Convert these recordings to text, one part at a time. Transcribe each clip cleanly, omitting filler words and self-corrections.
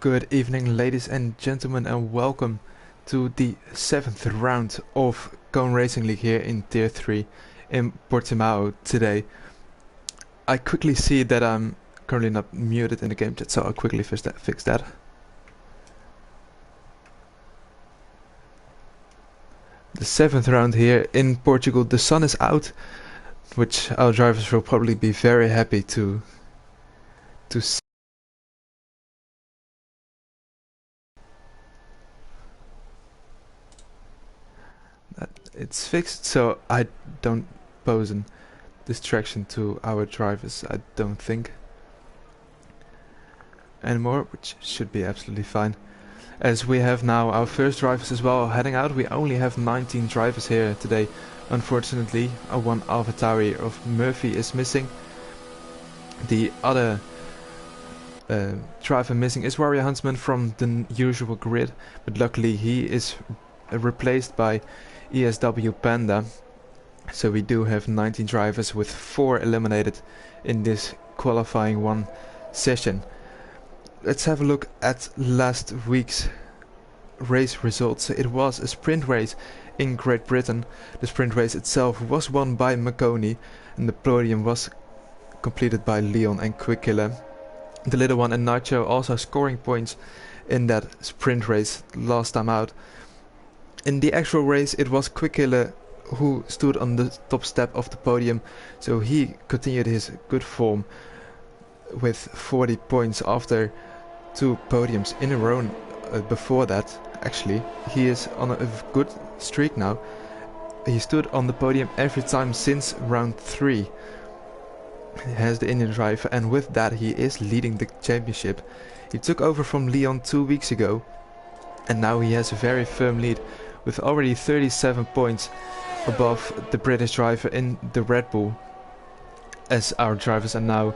Good evening, ladies and gentlemen, and welcome to the 7th round of Cone Racing League here in Tier 3 in Portimao today. I quickly see that I'm currently not muted in the game chat, so I'll quickly fix that. The 7th round here in Portugal. The sun is out, which our drivers will probably be very happy to see. It's fixed, so I don't pose a distraction to our drivers, I don't think, anymore, which should be absolutely fine. As we have now our first drivers as well heading out. We only have 19 drivers here today. Unfortunately, one AlphaTauri of Murphy is missing. The other driver missing is Warrior Huntsman from the usual grid, but luckily he is replaced by ESW Panda. So we do have 19 drivers with 4 eliminated in this qualifying 1 session. Let's have a look at last week's race results. It was a sprint race in Great Britain. The sprint race itself was won by Makoni, and the podium was completed by Leon and Quickiller. The little one and Nacho also scoring points in that sprint race last time out. In the actual race, it was Quickiller who stood on the top step of the podium, so he continued his good form with 40 points after 2 podiums in a row. Before that, actually, he is on a good streak now. He stood on the podium every time since round 3. He has the Indian driver, and with that he is leading the championship. He took over from Leon 2 weeks ago, and now he has a very firm lead with already 37 points above the British driver in the Red Bull. As our drivers are now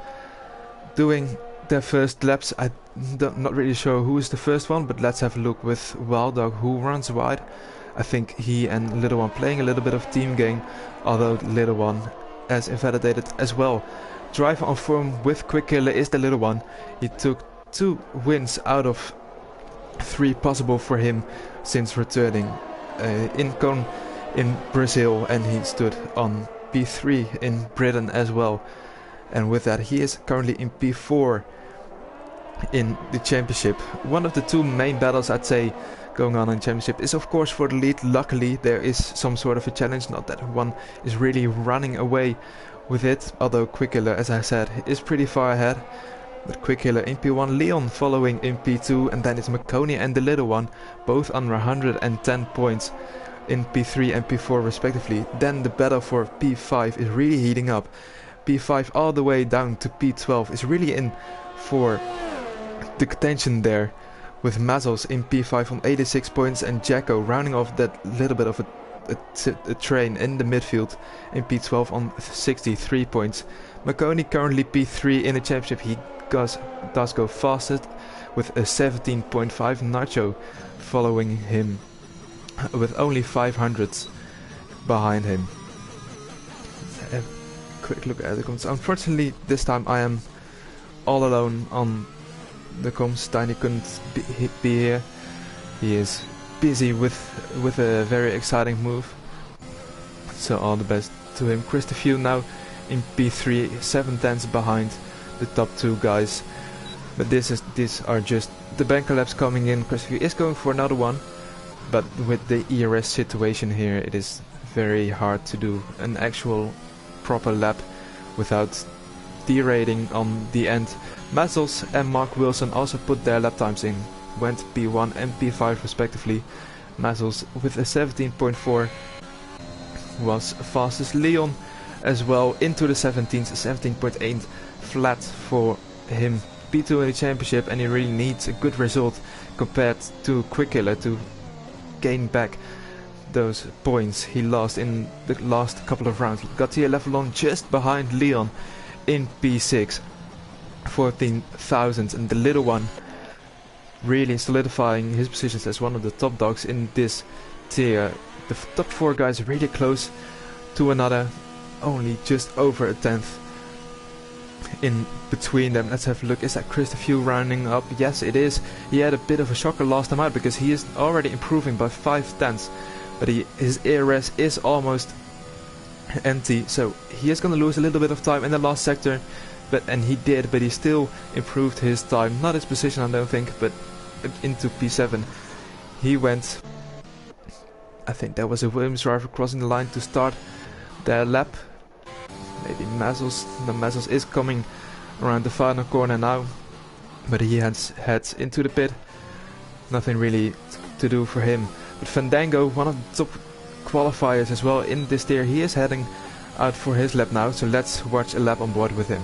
doing their first laps, I'm not really sure who is the first one, but let's have a look with Wild Dog, who runs wide. I think he and Little One playing a little bit of team game, although Little One has invalidated as well. Driver on form with Quickiller is the Little One. He took 2 wins out of 3 possible for him since returning in Cone in Brazil, and he stood on P3 in Britain as well. And with that he is currently in P4 in the championship. One of the 2 main battles, I'd say, going on in the championship is of course for the lead. Luckily there is some sort of a challenge, not that one is really running away with it, although Quickiller, as I said, is pretty far ahead. But Quickiller in P1, Leon following in P2, and then it's Makoni and the Little One, both under 110 points in P3 and P4 respectively. Then the battle for P5 is really heating up. P5 all the way down to P12 is really in for the contention there, with Mazels in P5 on 86 points and Jacko rounding off that little bit of a train in the midfield in P12 on 63 points. Makoni currently P3 in the championship. He does go fastest with a 17.5. Nacho following him with only 500s behind him. Let's have a quick look at the comments. Unfortunately this time I am all alone on the comms. Tiny couldn't be here. He is busy with a very exciting move, so all the best to him. Christopher now in P3, 7/10 behind the top 2 guys, but these are just the banker laps coming in. Christopher is going for another one, but with the ERS situation here it is very hard to do an actual proper lap without derating on the end. Mazels and Mark Wilson also put their lap times in, went P1 and P5 respectively. Mazels with a 17.4 was fastest. Leon as well into the 17s, 17.8 flat for him. P2 in the championship, and he really needs a good result compared to Quickiller to gain back those points he lost in the last couple of rounds. Gautier level on just behind Leon in P6, 14,000, and the Little One really solidifying his positions as one of the top dogs in this tier. The top 4 guys really close to another, only just over a 10th. in between them. Let's have a look. Is that Chris Few rounding up? Yes, it is. He had a bit of a shocker last time out because he is already improving by 5/10, but his ARS is almost empty, so he is going to lose a little bit of time in the last sector, and he did, but he still improved his time. Not his position, I don't think, but into P7 he went. I think that was a Williams driver crossing the line to start their lap. Maybe Mazzles. The Mazzles is coming around the final corner now, but he heads into the pit. Nothing really to do for him. But Fandango, one of the top qualifiers as well in this tier, he is heading out for his lap now, so let's watch a lap on board with him.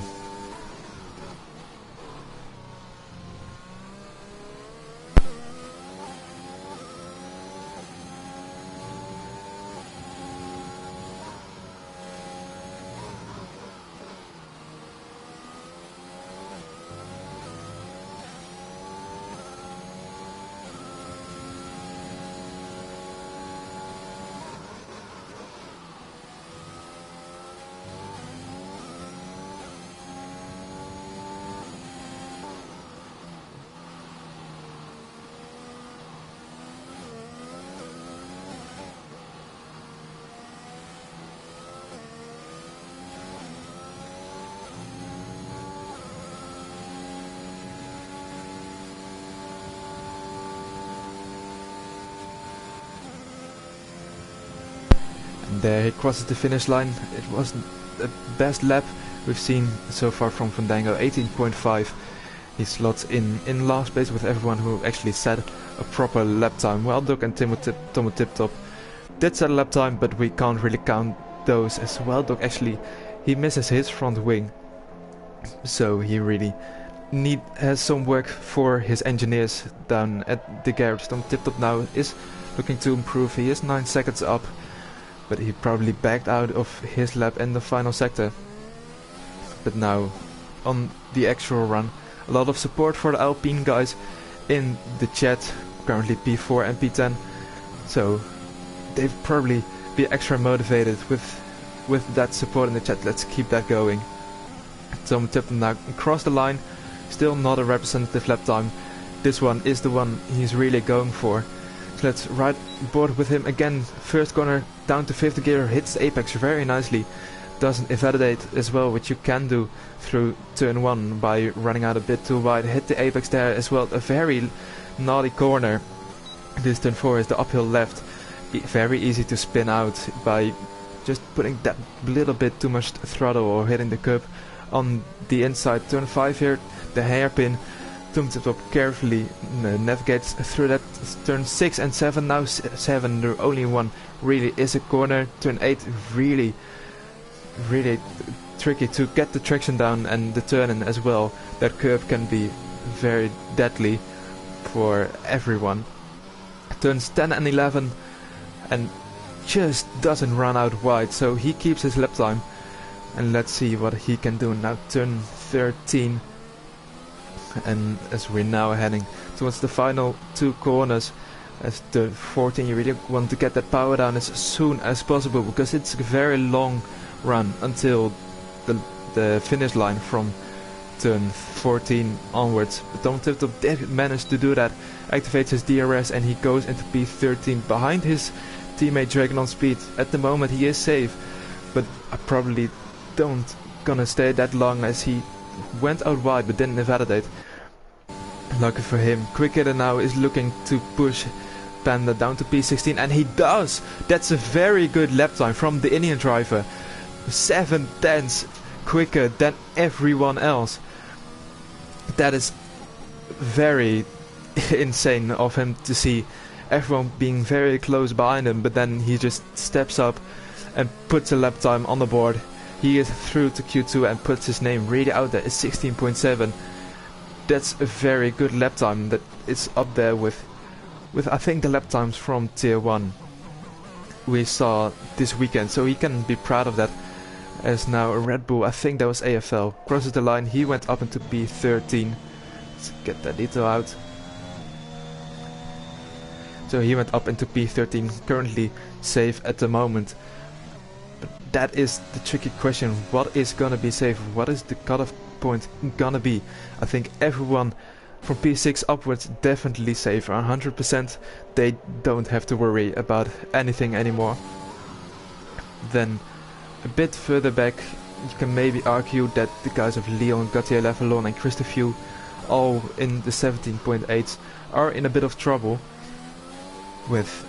There he crosses the finish line. It wasn't the best lap we've seen so far from Fandango. 18.5. He slots in last place with everyone who actually set a proper lap time. Weldock and Tomo Tiptop did set a lap time, but we can't really count those, as Weldock actually he misses his front wing, so he really has some work for his engineers down at the garage. Tomo Tiptop now is looking to improve. He is 9 seconds up, but he probably backed out of his lap in the final sector. But now, on the actual run, a lot of support for the Alpine guys in the chat, currently P4 and P10, so they've probably be extra motivated with that support in the chat. Let's keep that going. Tom Tipton now across the line, still not a representative lap time. This one is the one he's really going for. So let's ride board with him again. First corner down to 5th gear, hits the apex very nicely. Doesn't invalidate as well, which you can do through turn 1 by running out a bit too wide. Hit the apex there as well. A very naughty corner. This turn 4 is the uphill left. Very easy to spin out by just putting that little bit too much throttle or hitting the curb on the inside. Turn 5 here, the hairpin. Tumtip carefully navigates through that. Turn 6 and 7, now 7, the only one really is a corner. Turn 8 really tricky to get the traction down and the turn in as well. That curve can be very deadly for everyone. Turns 10 and 11 and just doesn't run out wide, so he keeps his lap time, and let's see what he can do now. Turn 13, and as we're now heading towards the final 2 corners, as the 14 you really want to get that power down as soon as possible, because it's a very long run until the finish line from turn 14 onwards. But Tom Tiptop did manage to do that, activates his DRS, and he goes into P13 behind his teammate Dragon on speed. At the moment he is safe, but I probably don't gonna stay that long, as he went out wide but didn't invalidate. Lucky for him, Quick Hitter now is looking to push Panda down to P16, and he does! That's a very good lap time from the Indian driver. 7/10 quicker than everyone else. That is very insane of him to see everyone being very close behind him, but then he just steps up and puts a lap time on the board. He is through to Q2 and puts his name really out there. It's 16.7. That's a very good lap time. That is up there with I think the lap times from tier 1 we saw this weekend, so he can be proud of that. As now a Red Bull, I think that was AFL, crosses the line. He went up into P13. Let's get that detail out. So he went up into P13, currently safe at the moment. But that is the tricky question. What is gonna be safe? What is the cutoff point gonna be. I think everyone from P6 upwards definitely safe. 100%. They don't have to worry about anything anymore. Then a bit further back, you can maybe argue that the guys of Leon, Gauthier Levelon and Christophe, all in the 17.8s, are in a bit of trouble, with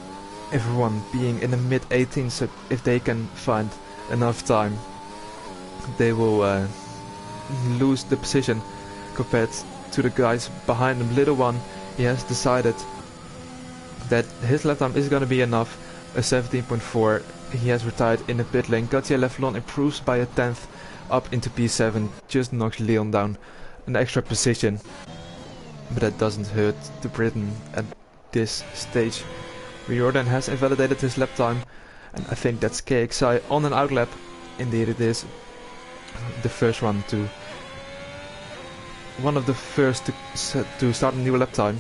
everyone being in the mid 18s. So if they can find enough time, they will lose the position compared to the guys behind him. Little one, he has decided that his lap time is going to be enough, a 17.4. He has retired in the pit lane. Gauthier Levelon improves by a 10th up into P7, just knocks Leon down an extra position, but that doesn't hurt the Briton at this stage. Riordan has invalidated his lap time, and I think that's KXI on an outlap. Indeed it is. The first one to... one of the first to start a new lap time,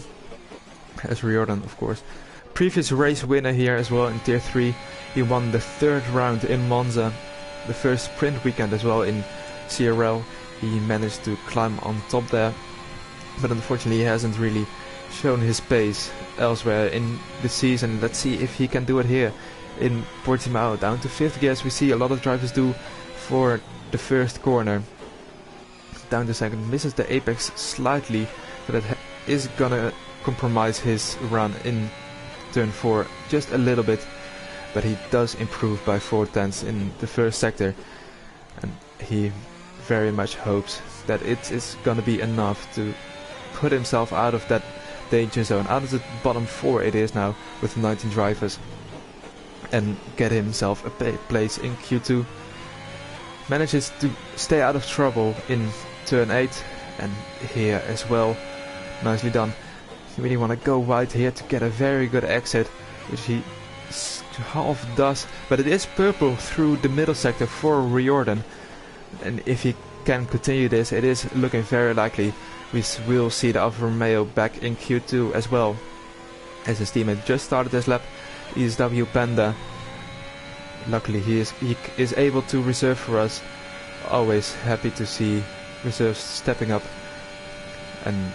as Riordan of course. Previous race winner here as well in Tier 3. He won the 3rd round in Monza, the first sprint weekend as well in CRL. He managed to climb on top there, but unfortunately he hasn't really shown his pace elsewhere in the season. Let's see if he can do it here in Portimao. Down to 5th gear, as we see a lot of drivers do for the first corner. Down to 2nd, misses the apex slightly, so that is gonna compromise his run in turn 4 just a little bit, but he does improve by 4/10 in the first sector, and he very much hopes that it is gonna be enough to put himself out of that danger zone, out of the bottom 4 it is now with 19 drivers, and get himself a place in Q2. Manages to stay out of trouble in turn 8 and here as well. Nicely done. You really want to go wide here to get a very good exit, which he half does, but it is purple through the middle sector for Riordan, and if he can continue this, it is looking very likely we will see the Alfa Romeo back in Q2 as well, as his teammate just started his lap, ESW Panda. Luckily he is able to reserve for us. Always happy to see reserves stepping up and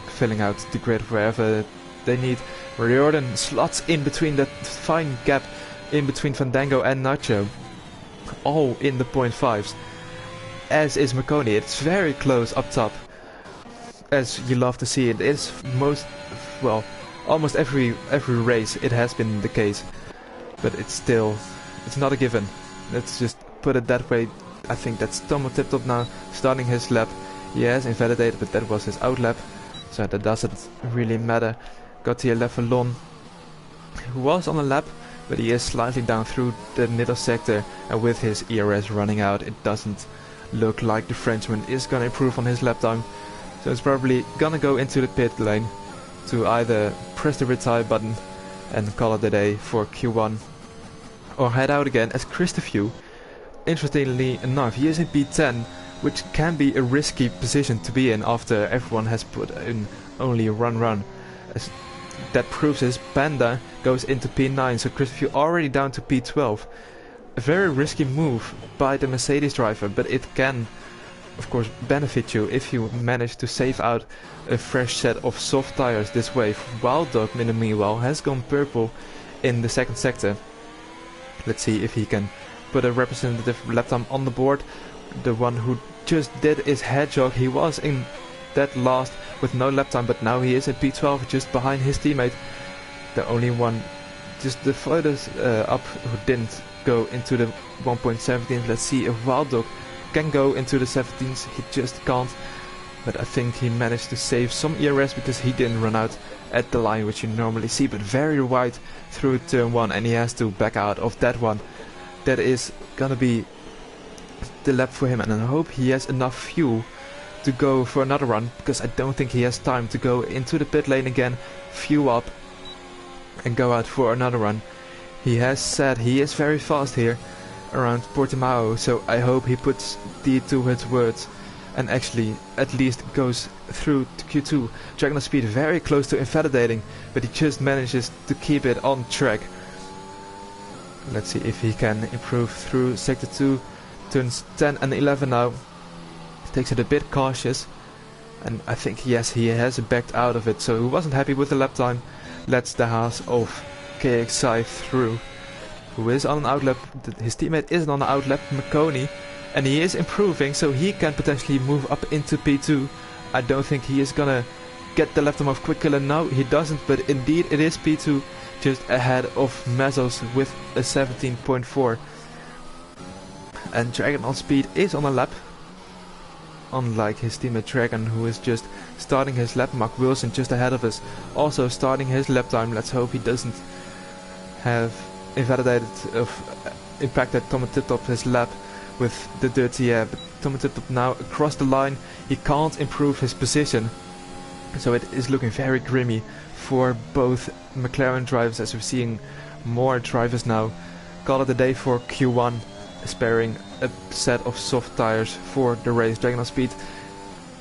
filling out the grid wherever they need. Riordan slots in between that fine gap in between Fandango and Nacho, all in the 0.5s, as is Marconi. It's very close up top, as you love to see. It is almost every race it has been the case, but it's not a given. Let's just put it that way. I think that's Tomo Tiptop now starting his lap. He has invalidated, but that was his out lap, so that doesn't really matter. Gauthier Levelon, who was on a lap, but he is slightly down through the middle sector, and with his ERS running out, it doesn't look like the Frenchman is gonna improve on his lap time. So it's probably gonna go into the pit lane to either press the retire button and call it a day for Q1, or head out again as Christophe. Interestingly enough, he is in P10, which can be a risky position to be in after everyone has put in only one run. As that proves is Panda goes into P9, so Christophe already down to P12. A very risky move by the Mercedes driver, but it can of course benefit you if you manage to save out a fresh set of soft tires this way. Wild Dog, meanwhile, has gone purple in the 2nd sector. Let's see if he can put a representative lap time on the board. The one who just did is Hedgehog. He was in that last with no lap time, but now he is at P12 just behind his teammate. The only one just the furthest up who didn't go into the 1.17. Let's see if Wild Dog can go into the 17s. He just can't, but I think he managed to save some ERS because he didn't run out at the line, which you normally see, but very wide through turn 1, and he has to back out of that one. That is gonna be the lap for him, and I hope he has enough fuel to go for another run, because I don't think he has time to go into the pit lane again, fuel up and go out for another run. He has said he is very fast here around Portimao, so I hope he puts the to his words and actually at least goes through to Q2. Dragon speed very close to invalidating, but he just manages to keep it on track. Let's see if he can improve through sector 2, turns 10 and 11 now. takes it a bit cautious, and I think yes, he has backed out of it, so he wasn't happy with the lap time. Lets the Haas of KXI through, who is on an outlap. His teammate isn't on the outlap, McConey, and he is improving, so he can potentially move up into P2. I don't think he is gonna get the lap time of Quick Killer. No, he doesn't, but indeed it is P2, just ahead of Mezzos with a 17.4. And Dragon on speed is on a lap, unlike his teammate Dragon, who is just starting his lap. Mark Wilson just ahead of us, also starting his lap time. Let's hope he doesn't have impacted Thomas Tiptop his lap with the dirty air. But Thomas Tiptop now across the line, he can't improve his position, so it is looking very grimy for both McLaren drivers, as we're seeing more drivers now call it a day for Q1, sparing a set of soft tires for the race. Dragon on speed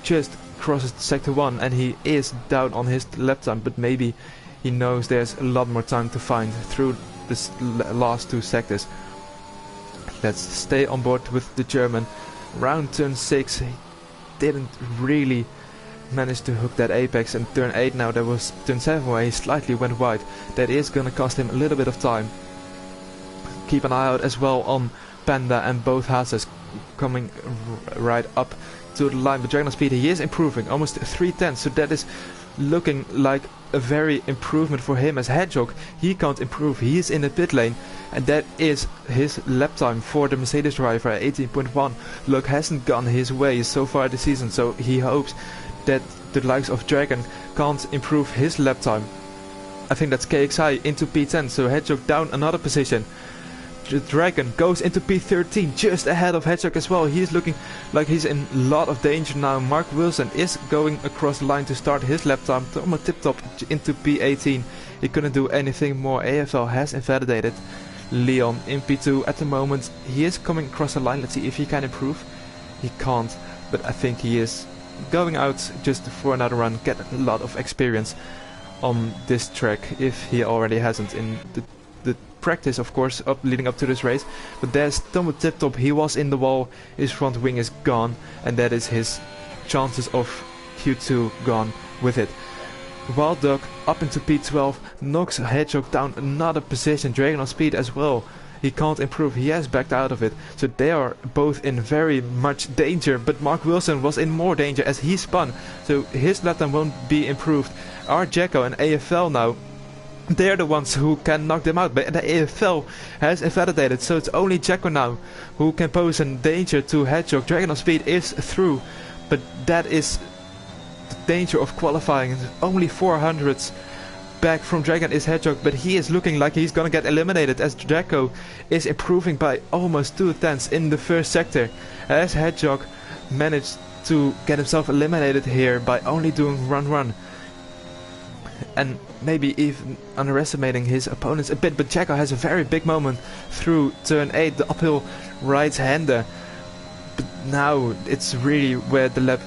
just crosses sector 1 and he is down on his lap time, but maybe he knows there's a lot more time to find through this last 2 sectors. Let's stay on board with the German. Round turn 6, he didn't really manage to hook that apex, and turn 8 now, there was turn 7 where he slightly went wide. That is gonna cost him a little bit of time. Keep an eye out as well on Panda and both Haas's coming right up to the line. But Dragon on speed, he is improving, almost 3/10, so that is looking like a very improvement for him. As Hedgehog, he can't improve, he is in the pit lane, and that is his lap time for the Mercedes driver at 18.1. Luck hasn't gone his way so far this season, so he hopes that the likes of Dragon can't improve his lap time. I think that's KXI into P10, so Hedgehog down another position. The Dragon goes into P13, just ahead of Hedgehog as well. He is looking like he's in a lot of danger now. Mark Wilson is going across the line to start his lap time. Thomas Tiptop into P18. He couldn't do anything more. AFL has invalidated Leon in P2 at the moment. He is coming across the line. Let's see if he can improve. He can't, but I think he is going out just for another run, get a lot of experience on this track if he already hasn't in the practice, of course, leading up to this race. But there's Thomas Tiptop, he was in the wall, his front wing is gone, and that is his chances of Q2 gone with it. Wild Duck up into P12, knocks Hedgehog down another position. Dragon on speed as well, he can't improve, he has backed out of it, so they are both in very much danger. But Mark Wilson was in more danger as he spun, so his lap time won't be improved. Our Jacko and AFL now, they're the ones who can knock them out, but the AFL has invalidated, so it's only Jacko now who can pose a danger to Hedgehog. Dragon on speed is through, but that is the danger of qualifying. Only 400s back from Dragon is Hedgehog, but he is looking like he's gonna get eliminated as Jacko is improving by almost 2/10 in the first sector, as Hedgehog managed to get himself eliminated here by only doing run and maybe even underestimating his opponents a bit. But Jacko has a very big moment through turn 8, the uphill right-hander. But now it's really where the lap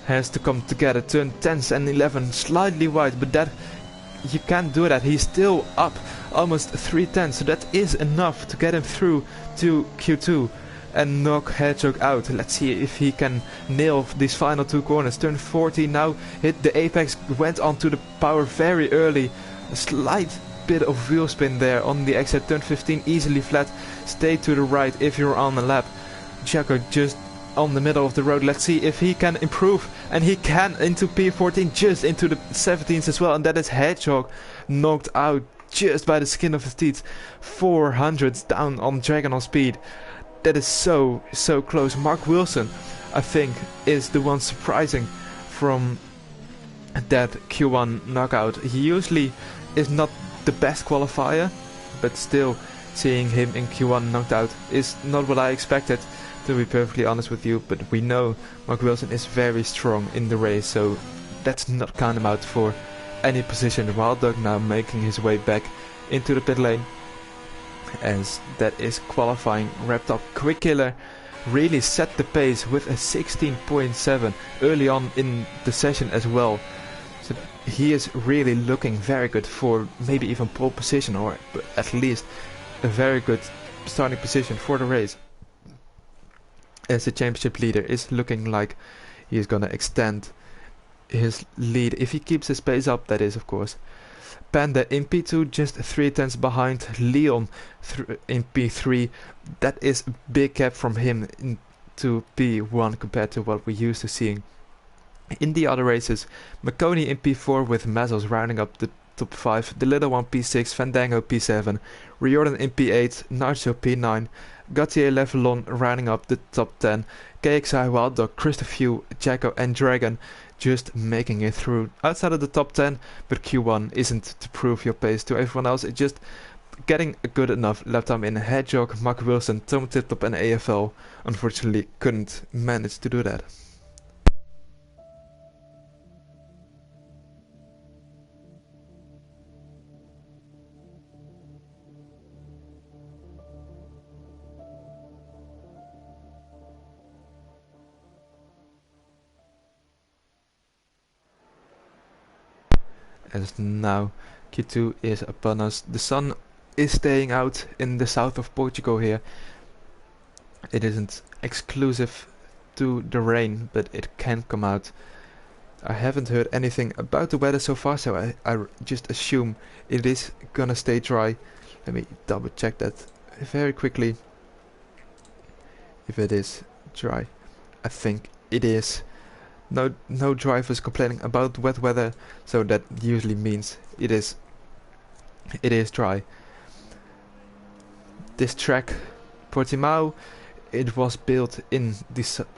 has to come together. Turn 10 and 11 slightly wide, but that you can't do that. He's still up almost 3/10, so that is enough to get him through to Q2 and knock Hedgehog out. Let's see if he can nail these final 2 corners. Turn 14 now, hit the apex, went onto the power very early. A slight bit of wheel spin there on the exit. Turn 15 easily flat, stay to the right if you're on the lap. Jacko just on the middle of the road. Let's see if he can improve, and he can into P14, just into the 17s as well, and that is Hedgehog knocked out just by the skin of his teeth. 400s down on Dragon on speed. That is so close. Mark Wilson, I think, is the one surprising from that Q1 knockout. He usually is not the best qualifier, but still seeing him in Q1 knocked out is not what I expected, to be perfectly honest with you. But we know Mark Wilson is very strong in the race, so let's not count him out for any position. Wild Dog now making his way back into the pit lane, as that is qualifying wrapped up. Quick Killer really set the pace with a 16.7 early on in the session as well, so he is really looking very good for maybe even pole position, or at least a very good starting position for the race. as the championship leader is looking like he's gonna extend his lead if he keeps his pace up, that is, of course. Panda in P2 just 3/10 behind Leon in P3. That is a big gap from him to P1 compared to what we're used to seeing in the other races. Marconi in P4 with Mezzos rounding up the top 5, the little one P6, Fandango P7, Riordan in P8, Nacho P9, Gautier Levelon rounding up the top 10, KXI, Wild Dog, Christophe, Jacko and Dragon just making it through outside of the top 10, but Q1 isn't to prove your pace to everyone else, it's just getting a good enough lap time in. Hedgehog, Mark Wilson, Tom Tiptop and AFL unfortunately couldn't manage to do that. As now Q2 is upon us. The sun is staying out in the south of Portugal here. It isn't exclusive to the rain, but it can come out. I haven't heard anything about the weather so far, so I just assume it is gonna stay dry. Let me double check that very quickly. If it is dry, I think it is. No drivers complaining about wet weather, so that usually means it is dry. This track, Portimao, it was built in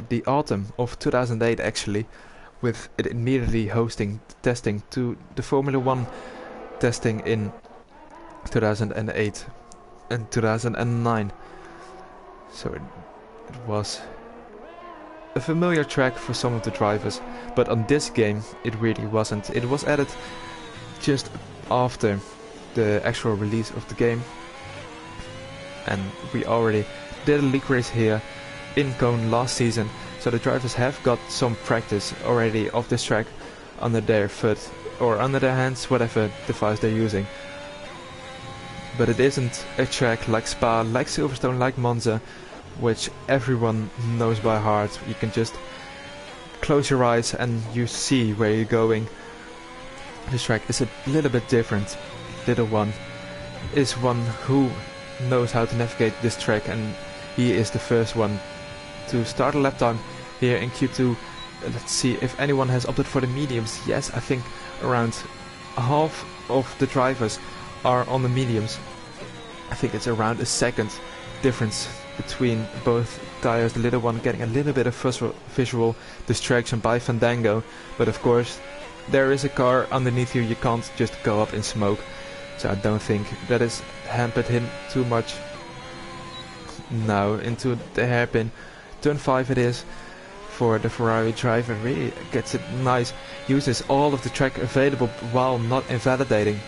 the autumn of 2008 actually, with it immediately hosting testing to the Formula 1 testing in 2008 and 2009. So it was a familiar track for some of the drivers, but on this game it really wasn't. It was added just after the actual release of the game, and we already did a league race here in Cone last season, so the drivers have got some practice already of this track under their foot or under their hands, whatever device they're using. But it isn't a track like Spa, like Silverstone, like Monza, which everyone knows by heart. You can just close your eyes and you see where you're going. This track is a little bit different. Little one is one who knows how to navigate this track, and he is the first one to start a lap time here in Q2. Let's see if anyone has opted for the mediums. Yes, I think around half of the drivers are on the mediums. I think it's around a second difference between both tires, the little one getting a little bit of visual distraction by Fandango, but of course there is a car underneath you, you can't just go up in smoke, so I don't think that has hampered him too much. Now into the hairpin, turn 5 it is for the Ferrari driver, really gets it nice, uses all of the track available while not invalidating.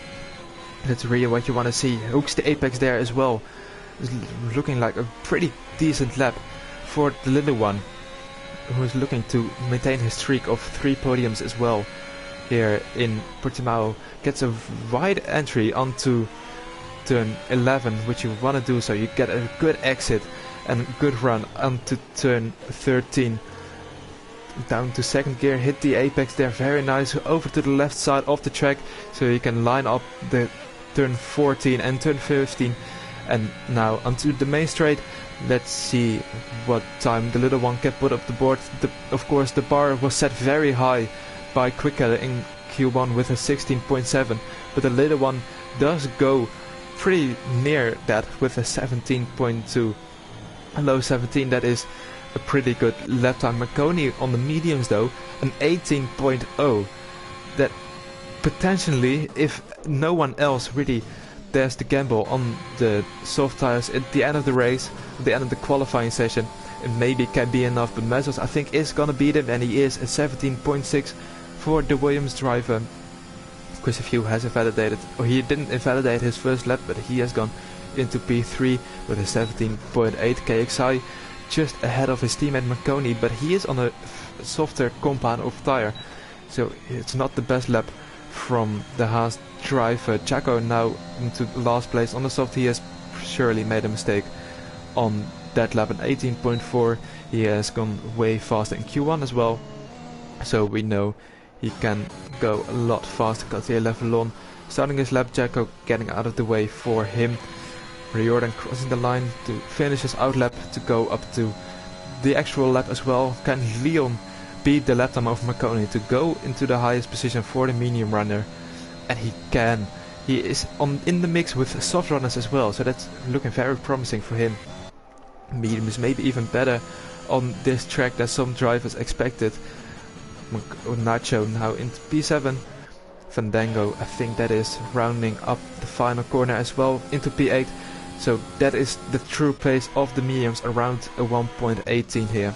That's really what you want to see. Hooks the apex there as well. Is looking like a pretty decent lap for the little one, who is looking to maintain his streak of 3 podiums as well here in Portimao. Gets a wide entry onto turn 11, which you want to do, so you get a good exit and good run onto turn 13. Down to second gear, hit the apex there, very nice, over to the left side of the track, so you can line up the turn 14 and turn 15. And now onto the main straight. Let's see what time the little one can put up the board. Of course the bar was set very high by Quickheader in Q1 with a 16.7, but the little one does go pretty near that with a 17.2. A low 17, that is a pretty good lap time. Marconi on the mediums though, an 18.0. That potentially, if no one else really dares to gamble on the soft tires at the end of the race, at the end of the qualifying session, it maybe can be enough, but Mezzos I think is gonna beat him, and he is a 17.6 for the Williams driver. Christophe has invalidated, or he didn't invalidate his first lap, but he has gone into P3 with a 17.8. KXI just ahead of his teammate Marconi, but he is on a softer compound of tire, so it's not the best lap from the Haas driver. Chaco now into last place on the soft. He has surely made a mistake on that lap in 18.4. He has gone way faster in Q1 as well, so we know he can go a lot faster. Gautier level on, starting his lap, Jacko getting out of the way for him. Riordan crossing the line to finish his out lap to go up to the actual lap as well. Can Leon beat the lap time of Marconi to go into the highest position for the medium runner? And he can. He is in the mix with soft runners as well, so that's looking very promising for him. Medium is maybe even better on this track than some drivers expected. Nacho now into P7. Fandango, I think that is rounding up the final corner as well into P8. So that is the true pace of the mediums, around a 1.18 here,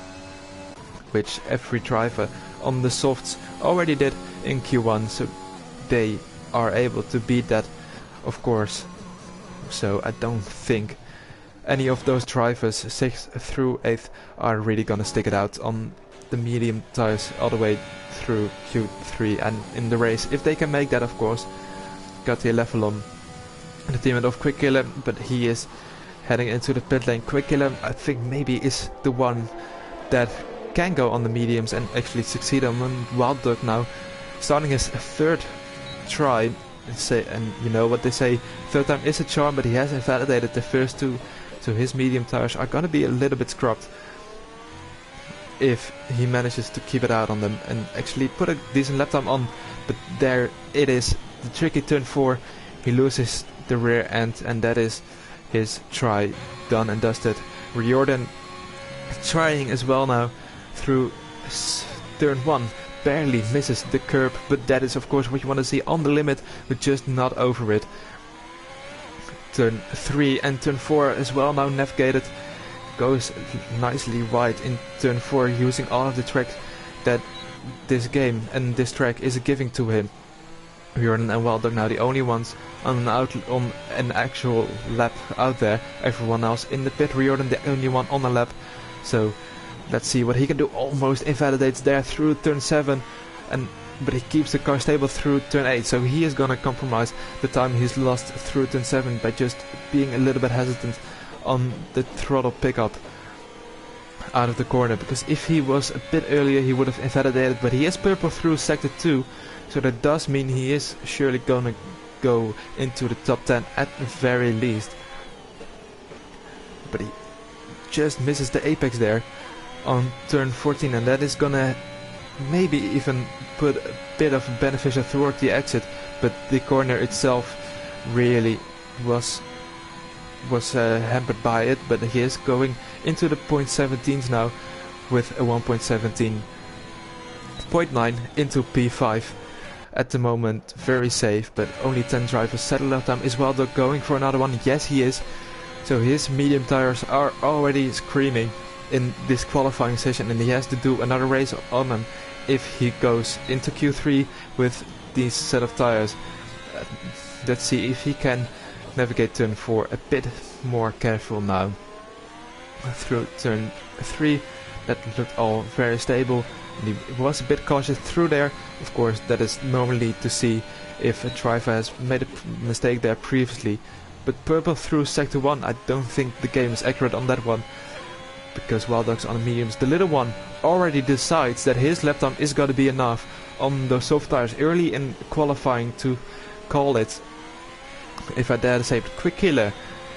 which every driver on the softs already did in Q1, so they are able to beat that, of course. So I don't think any of those drivers 6th through 8th are really gonna stick it out on the medium tires all the way through Q3 and in the race, if they can make that, of course. Gautier level on the teammate of Quick Killer, but he is heading into the pit lane. Quick Killer, I think, maybe is the one that can go on the mediums and actually succeed on Wild Dog now, starting his third try. And you know what they say, third time is a charm, but he has invalidated the first two, so his medium tires are gonna be a little bit scrubbed if he manages to keep it out on them and actually put a decent lap time on. But there it is, the tricky turn 4, he loses the rear end, and that is his try done and dusted. Riordan trying as well now through turn 1, barely misses the curb, but that is of course what you want to see on the limit, but just not over it. Turn 3 and turn 4 as well now navigated, goes nicely wide in turn 4, using all of the tracks that this game and this track is giving to him. Riordan and Wild Dog now the only ones on an actual lap out there. Everyone else in the pit. Riordan the only one on a lap. So let's see what he can do. Almost invalidates there through turn 7, but he keeps the car stable through turn 8. So he is gonna compromise the time he's lost through turn 7 by just being a little bit hesitant on the throttle pickup out of the corner, because if he was a bit earlier he would have invalidated. But he is purple through sector 2, so that does mean he is surely gonna go into the top 10 at the very least. But he just misses the apex there on turn 14, and that is gonna maybe even put a bit of beneficial toward the exit, but the corner itself really was hampered by it. But he is going into the 0.17s now with a 1.17. 0.9 into P5 at the moment, very safe, but only 10 drivers. Settle lap time. Is Wild Dog going for another one? Yes, he is. So his medium tires are already screaming in this qualifying session, and he has to do another race on them if he goes into Q3 with these set of tires. Let's see if he can navigate turn 4 a bit more careful now. Through turn 3, that looked all very stable, and he was a bit cautious through there. Of course, that is normally to see if a driver has made a mistake there previously. But purple through sector 1, I don't think the game is accurate on that one, because Wild Dog's on the mediums. The little one already decides that his lap time is gonna be enough on those soft tires early in qualifying to call it, if I dare to say. But Quick Killer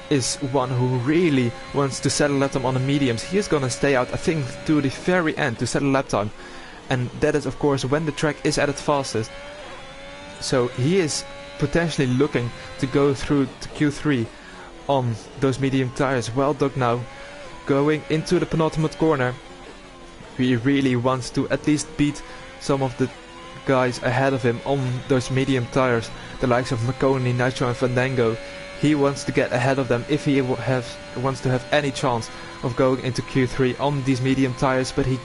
is one who really wants to settle lap time on the mediums. He is gonna stay out, I think, to the very end to settle lap time, and that is of course when the track is at its fastest. So he is potentially looking to go through to Q3 on those medium tires. Wild Dog now going into the penultimate corner. He really wants to at least beat some of the guys ahead of him on those medium tires, the likes of Marconi, Nacho and Fandango. He wants to get ahead of them if he wants to have any chance of going into Q3 on these medium tires. But he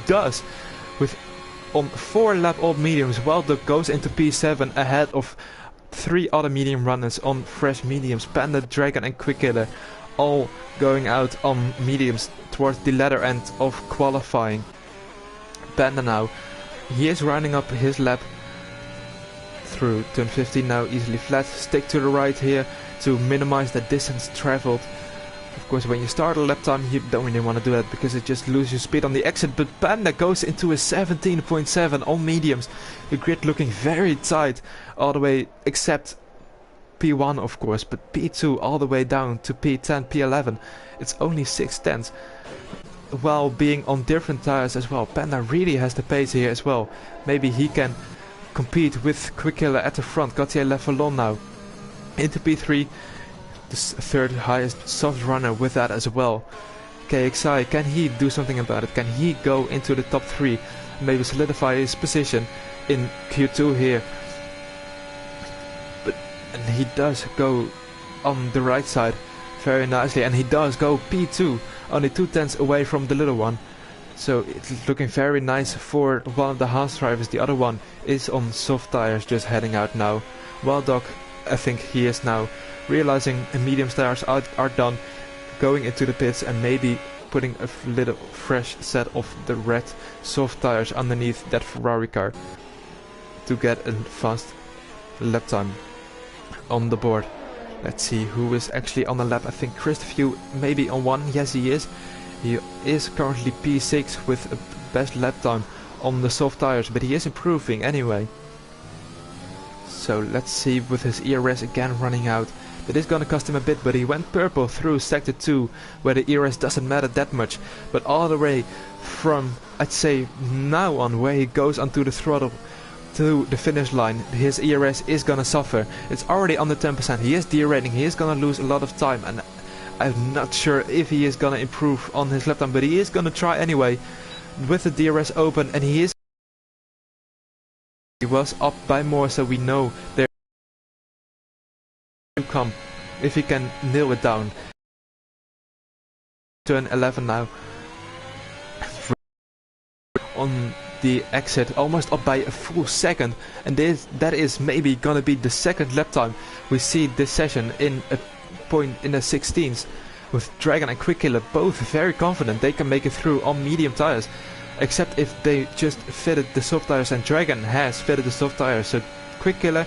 does, with on 4 lap old mediums. Wild Dog goes into P7 ahead of 3 other medium runners on fresh mediums. Panda, Dragon and Quick Killer all going out on mediums towards the latter end of qualifying. Panda now, he is rounding up his lap through turn 15 now, easily flat. Stick to the right here to minimize the distance traveled Of course, when you start a lap time, you don't really want to do that because it just loses speed on the exit. But Panda goes into a 17.7 on mediums. The grid looking very tight all the way, except P1 of course, but P2 all the way down to P10, P11. It's only 6/10. While being on different tires as well. Panda really has the pace here as well. Maybe he can compete with Quickiller at the front. Gauthier Levelon now into P3. The third highest soft runner with that as well. KXI, can he do something about it? Can he go into the top 3? Maybe solidify his position in Q2 here. And he does go on the right side very nicely. And he does go P2. Only 2/10 away from the little one. So it's looking very nice for one of the Haas drivers. The other one is on soft tires, just heading out now. Wild Dog, I think he is now realizing the medium tires are done, going into the pits and maybe putting a little fresh set of the red soft tires underneath that Ferrari car to get a fast lap time on the board. Let's see who is actually on the lap. I think Christopher maybe on 1. Yes, he is. He is currently P6 with a best lap time on the soft tires, but he is improving anyway. So let's see with his ERS again running out. It is gonna cost him a bit, but he went purple through sector 2, where the ERS doesn't matter that much. But all the way from, I'd say, now on, where he goes onto the throttle to the finish line, his ERS is gonna suffer. It's already under 10%. He is derating. He is gonna lose a lot of time, and I'm not sure if he is gonna improve on his lap time, but he is gonna try anyway with the DRS open, and he was up by more, so we know there to come if he can nail it down. Turn 11 now on the exit, almost up by a full second, and that is maybe gonna be the second lap time we see this session in a point in the 16s, with Dragon and Quickiller both very confident they can make it through on medium tires, except if they just fitted the soft tires, and Dragon has fitted the soft tires. So Quickiller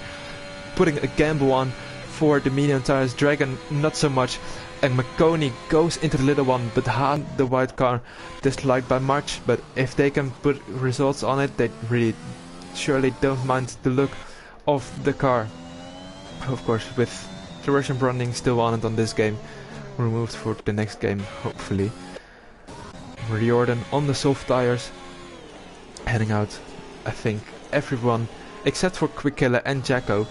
putting a gamble on for the medium tires, Dragon not so much, and McConey goes into the little one, but Han, the white car, disliked by much. But if they can put results on it, they really surely don't mind the look of the car. Of course, with the Russian branding still on it on this game, removed for the next game hopefully. Riordan on the soft tires, heading out. I think everyone except for Quickiller and Jacko.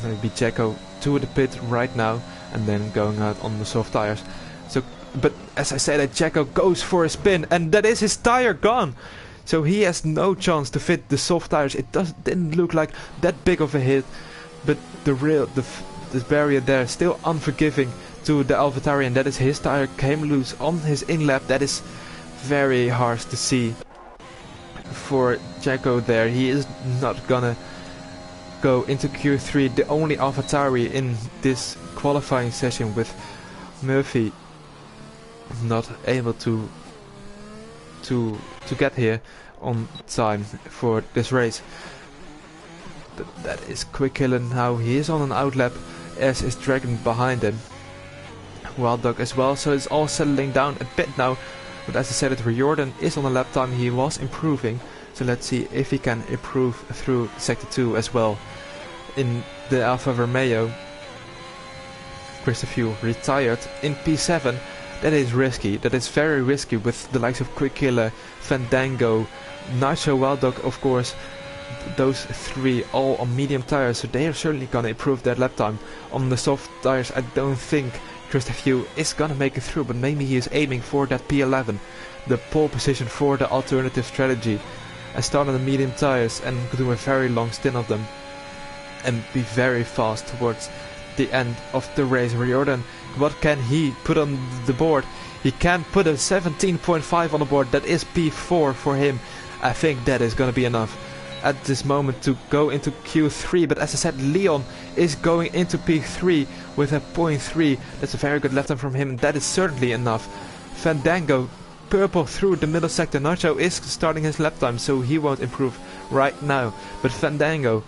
Maybe Jacko to the pit right now and then going out on the soft tires. So, but as I said, Jacko goes for a spin, and that is his tire gone. So he has no chance to fit the soft tires. It didn't look like that big of a hit, but the barrier there still unforgiving to the AlphaTauri, and that is his tire came loose on his in-lap. That is very harsh to see for Jacko there. He is not gonna go into Q3, the only AlphaTauri in this qualifying session, with Murphy not able to get here on time for this race. But that is Quickiller now. He is on an outlap, as is Dragon behind him. Wild Dog as well, so it's all settling down a bit now. But as I said, Riordan is on a lap time. He was improving, so let's see if he can improve through sector 2 as well. In the Alfa Romeo, Christopher retired in P7. That is risky. That is very risky with the likes of Quickiller, Fandango, Nacho, Wild Dog, of course. Those three all on medium tires, so they are certainly gonna improve their lap time. On the soft tires, I don't think Christopher is gonna make it through, but maybe he is aiming for that P11, the pole position for the alternative strategy. I start on the medium tires and do a very long stint of them and be very fast towards the end of the race. Riordan, what can he put on the board? He can put a 17.5 on the board. That is P4 for him. I think that is gonna be enough at this moment to go into Q3, but as I said, Leon is going into P3 with a 0.3. That's a very good lap time from him. That is certainly enough. Fandango purple through the middle sector. Nacho is starting his lap time, so he won't improve right now, but Fandango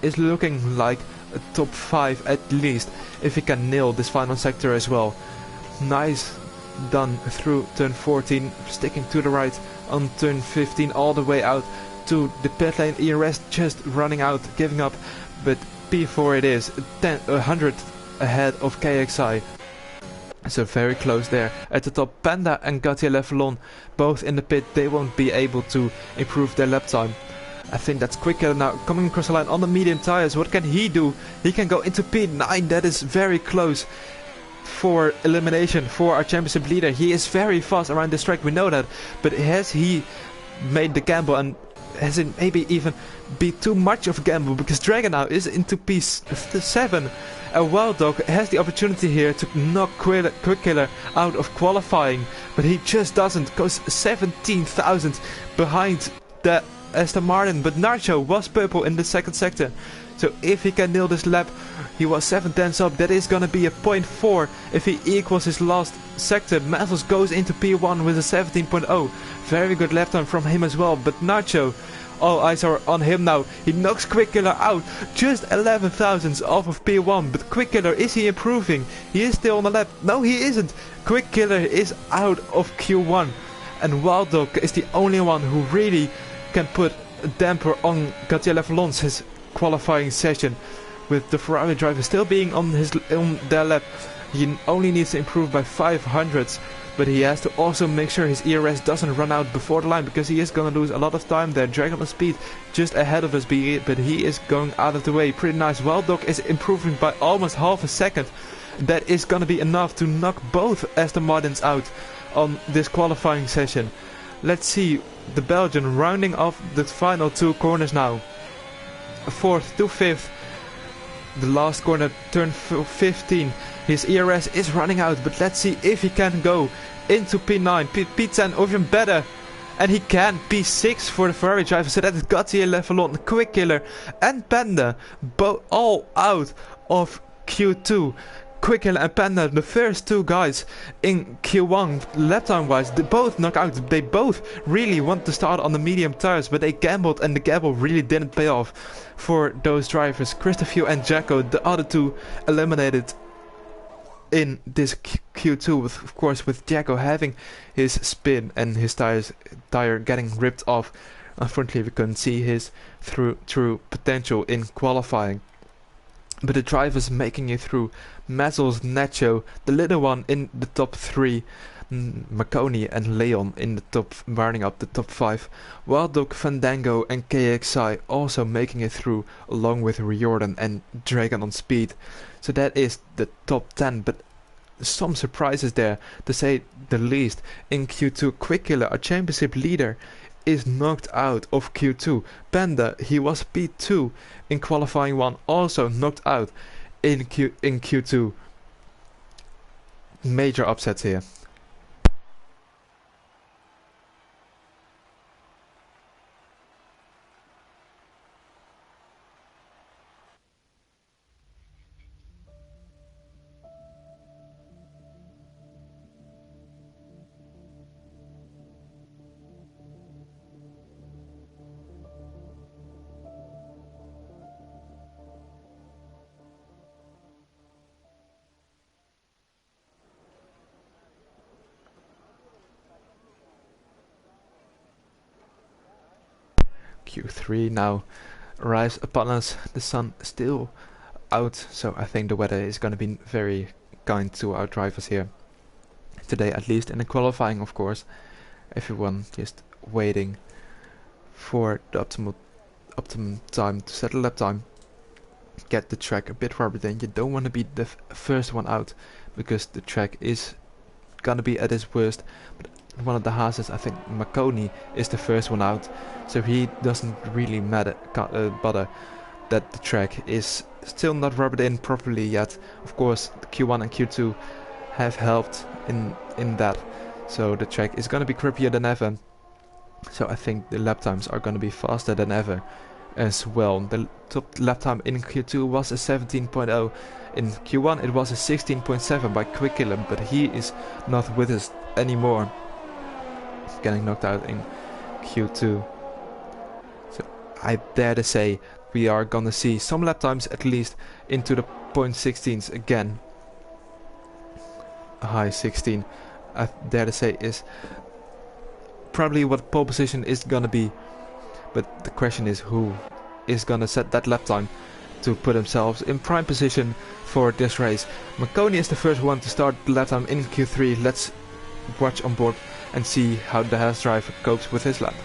is looking like a top 5 at least if he can nail this final sector as well. Nice done through turn 14, sticking to the right on turn 15 all the way out to the pit lane. ERS just running out, giving up, but P4 it is, 100 ahead of KXI. So very close there. At the top, Panda and Gautier Levelon, both in the pit. They won't be able to improve their lap time. I think that's quicker now, coming across the line on the medium tires. What can he do? He can go into P9. That is very close for elimination for our championship leader. He is very fast around this track, we know that. But has he made the gamble, and has it maybe even be too much of a gamble? Because Dragon now is into P7. Wild Dog has the opportunity here to knock Quick Killer out of qualifying, but he just doesn't. Goes 17,000 behind the Aston Martin, but Nacho was purple in the second sector. So if he can nail this lap, he was 7 tenths up. That is gonna be a 0.4 if he equals his last sector. Mathers goes into P1 with a 17.0. Very good lap time from him as well, but Nacho, all eyes are on him now. He knocks Quick Killer out, just 11 thousandths off of P1. But Quick Killer, is he improving? He is still on the lap. No, he isn't. Quick Killer is out of Q1, and Wild Dog is the only one who really can put a damper on Gautier Levelon's his qualifying session. With the Ferrari driver still being on their lap, he only needs to improve by 500ths. But he has to also make sure his ERS doesn't run out before the line, because he is going to lose a lot of time there. Dragon on speed just ahead of us, but he is going out of the way. Pretty nice. Wild Dog is improving by almost half a second. That is going to be enough to knock both Aston Martins out on this qualifying session. Let's see the Belgian rounding off the final 2 corners now. 4th to 5th. The last corner, turn 15. His ERS is running out, but let's see if he can go into P9, P10 or even better. And he can, P6 for the Ferrari driver. So that is Gautier Levelon, Quick Killer and Panda, all out of Q2. Quick Killer and Panda, the first 2 guys in Q1, lap time wise, they both knock out. They both really want to start on the medium tires, but they gambled, and the gamble really didn't pay off for those drivers. Christopher and Jacko, the other 2 eliminated in this Q2, with, of course, with Jacko having his spin and his tire getting ripped off. Unfortunately, we couldn't see his true potential in qualifying. But the drivers making it through: Mazzles, Nacho, the little one in the top 3, Marconi and Leon in the top, rounding up the top 5. Wild Dog, Fandango and KXI also making it through, along with Riordan and Dragon on speed. So that is the top 10, but some surprises there, to say the least. In Q2, Quick Killer, our championship leader, is knocked out of Q2. Panda, he was P2 in qualifying 1, also knocked out in Q2. Major upsets here. Q3 now arrives upon us. The sun is still out, so I think the weather is going to be very kind to our drivers here today, at least in the qualifying. Of course, everyone just waiting for the optimum time to set a lap time, get the track a bit rubbered in. You don't want to be the first one out, because the track is gonna be at its worst. But one of the Haases, I think Marconi, is the first one out, so he doesn't really bother that the track is still not rubbered in properly yet. Of course, the Q1 and Q2 have helped in that, so the track is gonna be grippier than ever. So I think the lap times are gonna be faster than ever as well. The top lap time in Q2 was a 17.0. In Q1 it was a 16.7 by Quick Killer, but he is not with us anymore. Getting knocked out in Q2. So I dare to say we are gonna see some lap times at least into the .16s again. high 16, I dare to say, is probably what pole position is gonna be. But the question is, who is gonna set that lap time to put themselves in prime position for this race? Marconi is the first one to start the lap time in Q3. Let's watch on board and see how the Haas driver copes with his lap.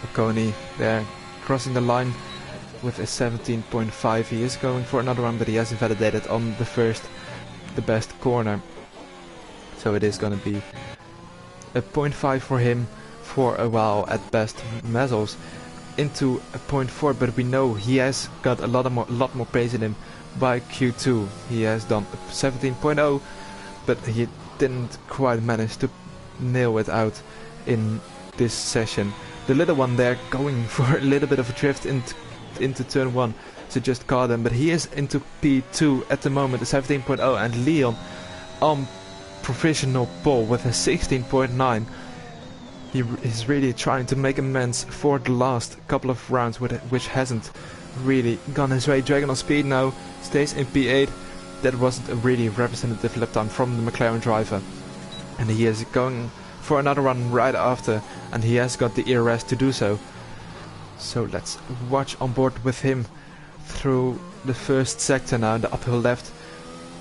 Marconi there crossing the line with a 17.5. He is going for another one, but he has invalidated on the best corner, so it is going to be a 0.5 for him for a while at best. Mezzels into a 0.4, but we know he has got a lot more pace in him by Q2. He has done 17.0, but he didn't quite manage to nail it out in this session. The little one there going for a little bit of a drift into turn 1, so just caught him, but he is into P2 at the moment, a 17.0, and Leon on professional pole with a 16.9. He is really trying to make amends for the last couple of rounds, which hasn't really gone his way. Dragon on speed now stays in P8. That wasn't a really representative lap time from the McLaren driver, and he is going for another run right after, and he has got the ERS to do so. So let's watch on board with him through the first sector now. The uphill left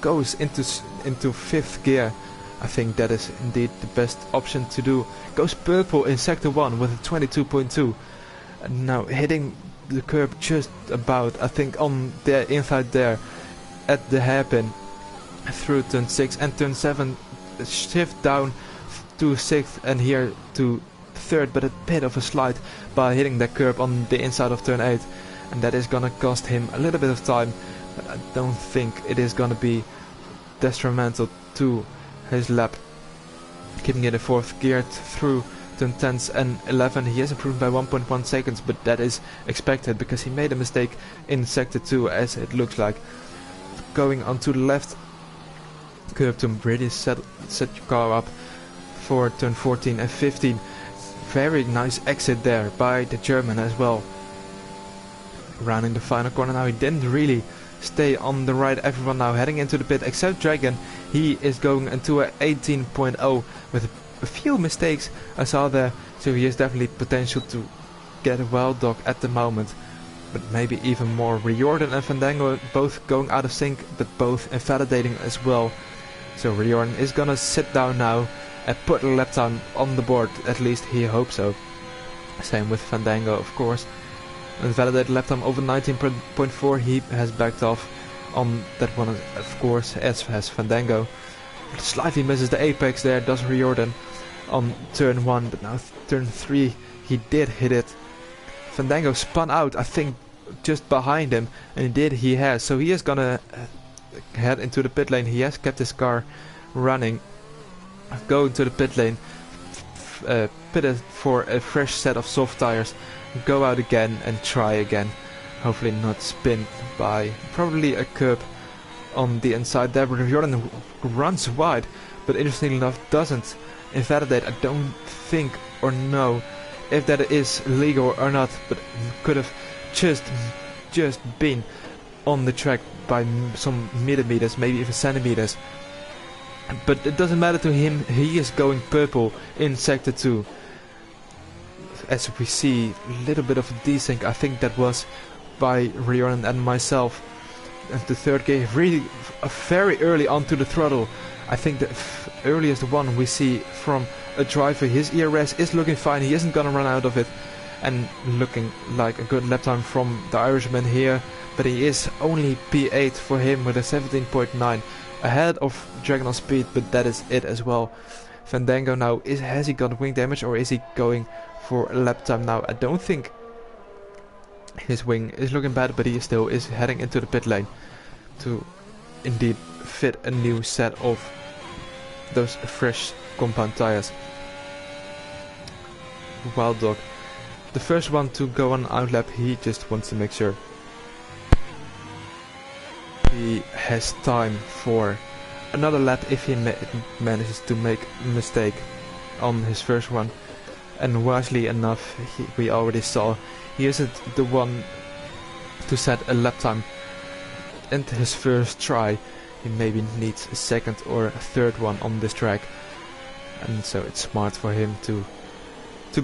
goes into 5th gear. I think that is indeed the best option to do. Goes purple in sector 1 with a 22.2, and now hitting the curb just about, I think, on the inside there at the hairpin through turn 6 and turn 7. Shift down to 6th and here to 3rd, but a bit of a slide by hitting that curb on the inside of turn 8, and that is gonna cost him a little bit of time, but I don't think it is gonna be detrimental to his lap. Keeping it in 4th gear through turn 10s and 11. He has improved by 1.1 seconds, but that is expected because he made a mistake in sector 2, as it looks like. Going onto the left curb to really set your car up for turn 14 and 15. Very nice exit there by the German as well. Rounding the final corner now, he didn't really stay on the right. Everyone now heading into the pit except Dragon. He is going into a 18.0 with a few mistakes I saw there, so he has definitely potential to get a wild dog at the moment, but maybe even more. Riordan and Fandango both going out of sync, but both invalidating as well. So Riordan is gonna sit down now and put a lap time on the board, at least he hopes so. Same with Fandango, of course. Invalidated lap time over 19.4, he has backed off on that one, of course, as has Fandango. Slightly misses the apex there, does Riordan on turn 1, but now turn 3 he did hit it. Fandango spun out, I think, just behind him, and he has, so he is gonna head into the pit lane. He has kept his car running. Go into the pit lane, pit it for a fresh set of soft tires, go out again and try again. Hopefully not spin by probably a curb on the inside there, but Jordan runs wide, but interestingly enough doesn't invalidate. I don't think or know if that is legal or not, but could have just been on the track by some millimeters, maybe even centimeters. But it doesn't matter to him, he is going purple in Sector 2. As we see, a little bit of a desync, I think that was by Riordan and myself. And the third gear really very early onto the throttle. I think the earliest one we see from a driver. His ERS is looking fine, he isn't gonna run out of it. And looking like a good lap time from the Irishman here. But he is only P8 for him with a 17.9. Ahead of Dragon on speed, but that is it as well. Fandango now, has he got wing damage or is he going for a lap time now? I don't think his wing is looking bad, but he still is heading into the pit lane to indeed fit a new set of those fresh compound tires. Wild Dog, the first one to go on outlap, he just wants to make sure he has time for another lap if he manages to make a mistake on his first one. And wisely enough, we already saw he isn't the one to set a lap time and his first try. He maybe needs a second or a third one on this track, and so it's smart for him to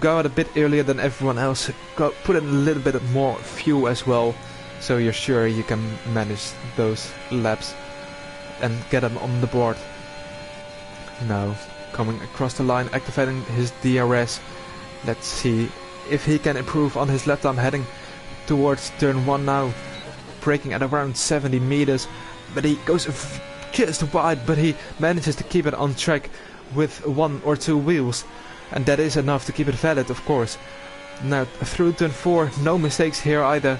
go out a bit earlier than everyone else, put in a little bit more fuel as well, so you're sure you can manage those laps and get them on the board. Now coming across the line, activating his DRS. Let's see if he can improve on his lap time, heading towards turn 1 now, braking at around 70 meters, but he goes just wide, but he manages to keep it on track with 1 or 2 wheels, and that is enough to keep it valid, of course. Now through turn 4, no mistakes here either.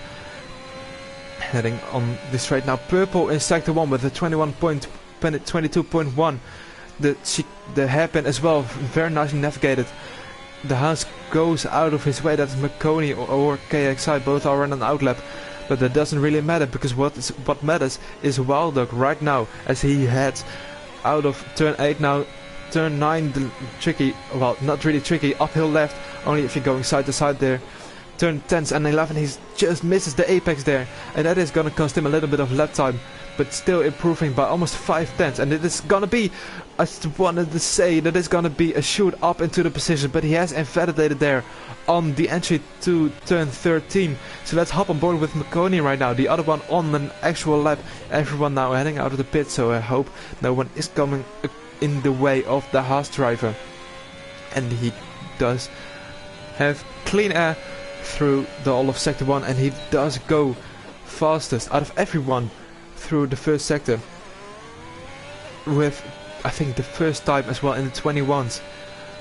Heading on the straight now, purple in sector 1 with a 22.1. The hairpin as well, very nicely navigated. The Haas goes out of his way, that's McConey or KXI, both are on an outlap. But that doesn't really matter, because what matters is Wild Dog right now, as he heads out of turn 8 now. Turn 9, the tricky, well, not really tricky, uphill left, only if you're going side to side there. Turn 10 and 11, he just misses the apex there, and that is gonna cost him a little bit of lap time, but still improving by almost 5/10, and it is gonna be, I just wanted to say that it's gonna be a shoot up into the position, but he has invalidated there on the entry to turn 13. So let's hop on board with McConey right now, the other one on an actual lap. Everyone now heading out of the pit, so I hope no one is coming in the way of the Haas driver. And he does have clean air through the all of sector 1, and he does go fastest out of everyone through the first sector, with I think the first time as well in the 21s,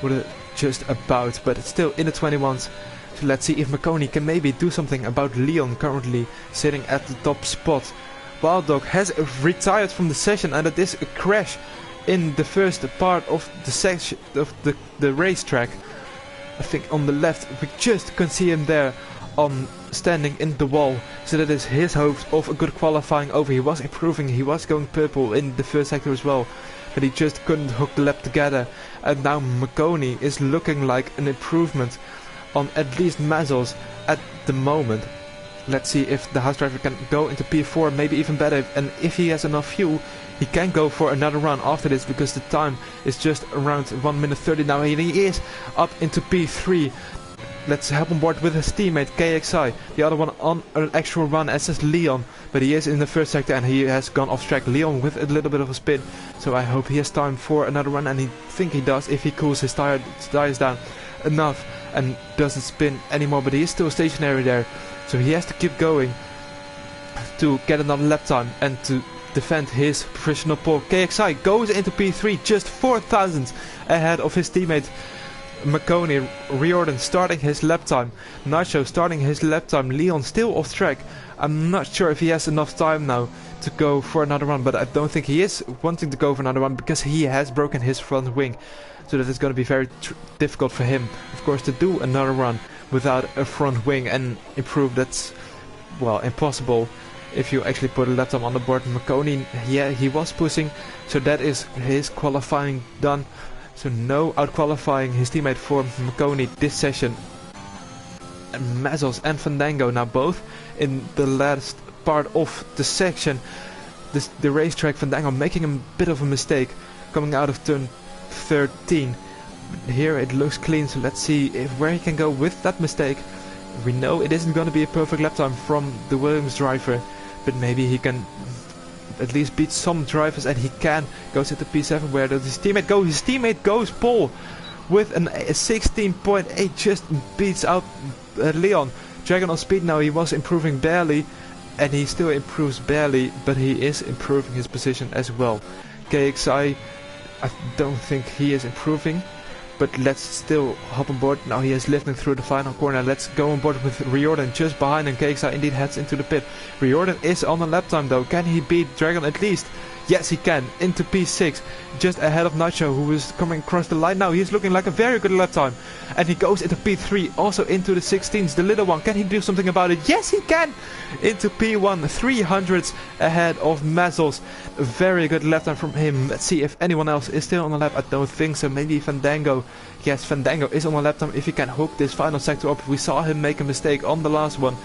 with just about, but it's still in the 21s. So let's see if McConey can maybe do something about Leon currently sitting at the top spot. Wild Dog has retired from the session, and it is a crash in the first part of the section of the racetrack. I think on the left we just can see him there on standing in the wall, so that is his hopes of a good qualifying over. He was improving, he was going purple in the first sector as well, but he just couldn't hook the lap together. And now McConey is looking like an improvement on at least Mazzles at the moment. Let's see if the Haas driver can go into P4, maybe even better, and if he has enough fuel he can go for another run after this, because the time is just around 1 minute 30 now, and he is up into P3. Let's help on board with his teammate KXI, the other one on an actual run, as is Leon, but he is in the first sector and he has gone off track. Leon with a little bit of a spin, so I hope he has time for another run, and I think he does if he cools his tires down enough and doesn't spin anymore, but he is still stationary there, so he has to keep going to get another lap time and to defend his professional pole. KXI goes into P3, just 4 thousandths ahead of his teammate McConey. Riordan starting his lap time, Nacho starting his lap time, Leon still off track. I'm not sure if he has enough time now to go for another run, but I don't think he is wanting to go for another run, because he has broken his front wing, so that it's going to be very difficult for him, of course, to do another run without a front wing and improve. That's, well, impossible if you actually put a lap time on the board. Marconi, yeah, he was pushing, so that is his qualifying done. So no out qualifying his teammate for Marconi this session. And Mazzles and Fandango now both in the last part of the section. The racetrack, Fandango making a bit of a mistake coming out of turn 13. Here it looks clean, so let's see where he can go with that mistake. We know it isn't going to be a perfect lap time from the Williams driver, but maybe he can at least beat some drivers, and he can. Goes into P7, where does his teammate go? His teammate goes pole with a 16.8, just beats out Leon. Dragon on speed now, he was improving barely, and he still improves barely, but he is improving his position as well. KXI, I don't think he is improving, but let's still hop on board. Now he is lifting through the final corner. Let's go on board with Riordan just behind him. KXI indeed heads into the pit. Riordan is on the lap time though. Can he beat Dragon at least? Yes, he can. Into P6, just ahead of Nacho, who is coming across the line now. He's looking like a very good lap time. And he goes into P3, also into the 16s, the little one. Can he do something about it? Yes, he can! Into P1, 300s ahead of Mazzles. A very good lap time from him. Let's see if anyone else is still on the lap. I don't think so. Maybe Fandango. Yes, Fandango is on the lap time. If he can hook this final sector up. We saw him make a mistake on the last one.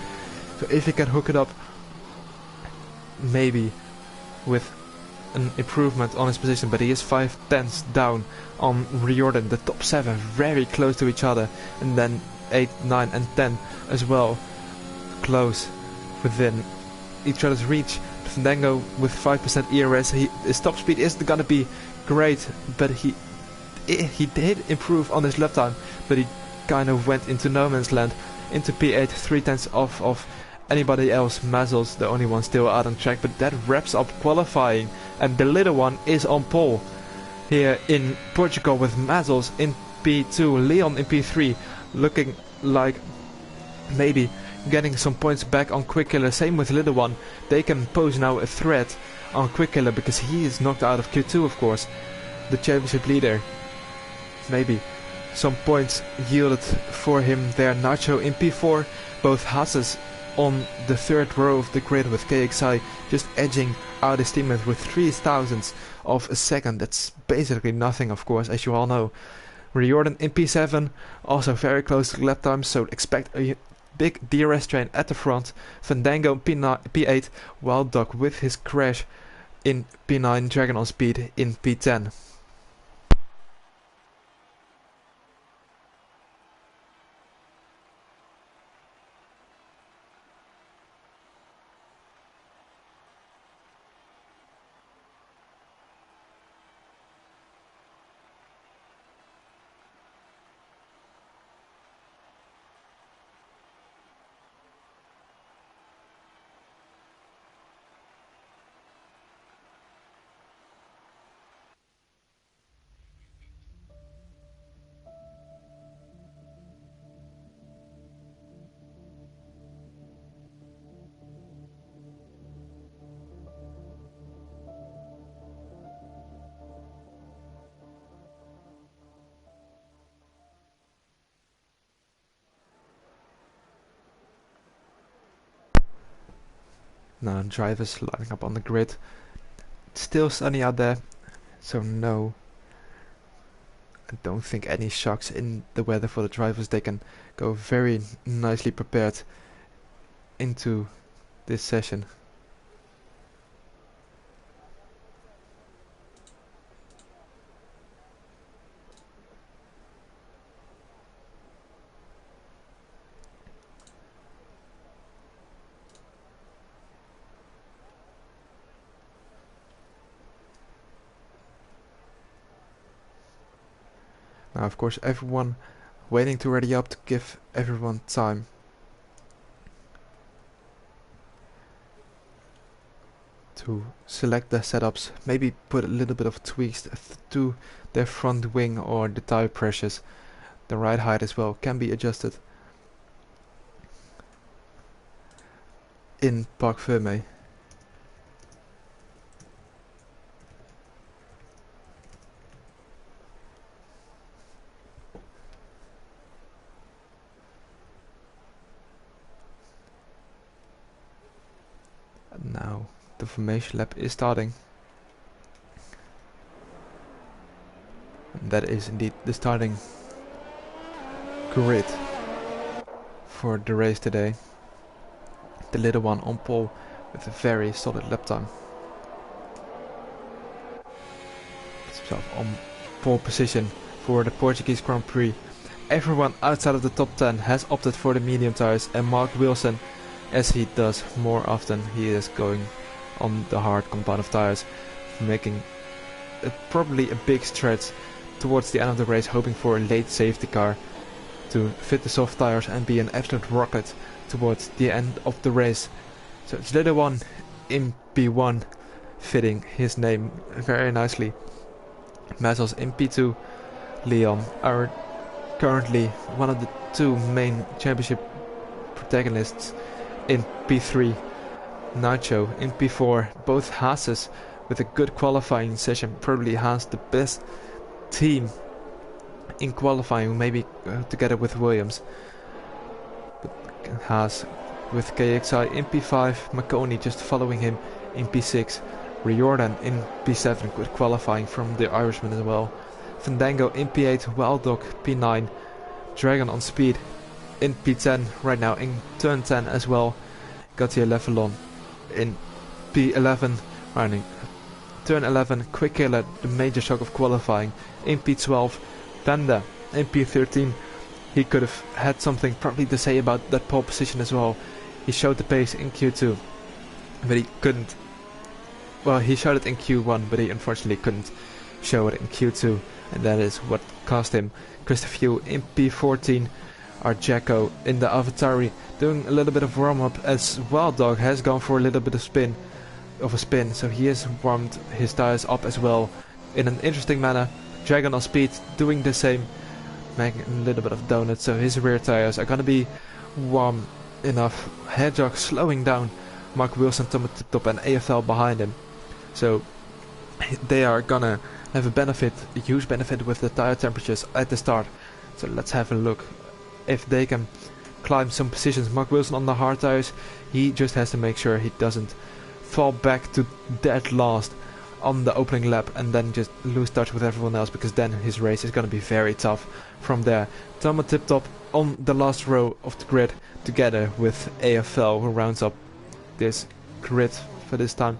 So if he can hook it up, maybe with an improvement on his position, but he is 5/10 down on Riordan. The top 7 very close to each other, and then 8, 9 and 10 as well close within each other's reach. Fandango with 5% ERS, his top speed isn't gonna be great, but he did improve on his lap time, but he kind of went into no man's land, into P8, 3/10 off of anybody else. Mazzles the only one still out on track, but that wraps up qualifying, and the little one is on pole here in Portugal with Mazzles in P2, Leon in P3, looking like maybe getting some points back on Quick Killer. Same with little one. They can pose now a threat on Quick Killer because he is knocked out of Q2, of course, the championship leader. Maybe some points yielded for him there. Nacho in P4, both Hasses on the third row of the grid with KXI just edging out his teammate with 3,000ths of a second. That's basically nothing, of course, as you all know. Riordan in P7, also very close to lap time, so expect a big DRS train at the front. Fandango in P8, Wild Dog with his crash in P9, Dragon on speed in P10. Now drivers lining up on the grid. It's still sunny out there, so no, I don't think any shocks in the weather for the drivers. They can go very nicely prepared into this session. Now, of course, everyone waiting to ready up to give everyone time. To select their setups, maybe put a little bit of tweaks to their front wing or the tire pressures. The ride height as well can be adjusted in Parc Fermé. formation lap is starting. And that is indeed the starting grid for the race today. The little one on pole with a very solid lap time. Gets himself on pole position for the Portuguese Grand Prix. Everyone outside of the top 10 has opted for the medium tires, and Mark Wilson, as he does more often, he is going on the hard compound of tires, making probably a big stretch towards the end of the race, hoping for a late safety car to fit the soft tires and be an absolute rocket towards the end of the race. So it's little one in P1, fitting his name very nicely. Mazzels in P2. Leon are currently one of the two main championship protagonists in P3. Nacho in P4. Both Haases with a good qualifying session. Probably has the best team in qualifying, maybe together with Williams. But Haas with KXI in P5. Maconi just following him in P6. Riordan in P7, good qualifying from the Irishman as well. Fandango in P8, Wild Dog P9, Dragon on speed in P10 right now in turn 10 as well. Gautier Levelon in P11, running turn 11. Quick Killer, the major shock of qualifying, in P12. Panda in P13. He could have had something probably to say about that pole position as well. He showed the pace in Q2, but he couldn't. Well, he showed it in Q1, but he unfortunately couldn't show it in Q2, and that is what cost him. Christopher Hugh in P14. Our Jacko in the Avatari doing a little bit of warm-up, as Wild Dog has gone for a little bit of a spin, so he has warmed his tires up as well in an interesting manner. Dragon on speed doing the same, making a little bit of donut, so his rear tires are gonna be warm enough. Hedgehog slowing down. Mark Wilson, Tom Tiptop and AFL behind him, so they are gonna have a huge benefit with the tire temperatures at the start. So let's have a look if they can climb some positions. Mark Wilson on the hard tires, he just has to make sure he doesn't fall back to dead last on the opening lap and then just lose touch with everyone else, because then his race is going to be very tough from there. Tom Tiptop on the last row of the grid together with AFL, who rounds up this grid for this time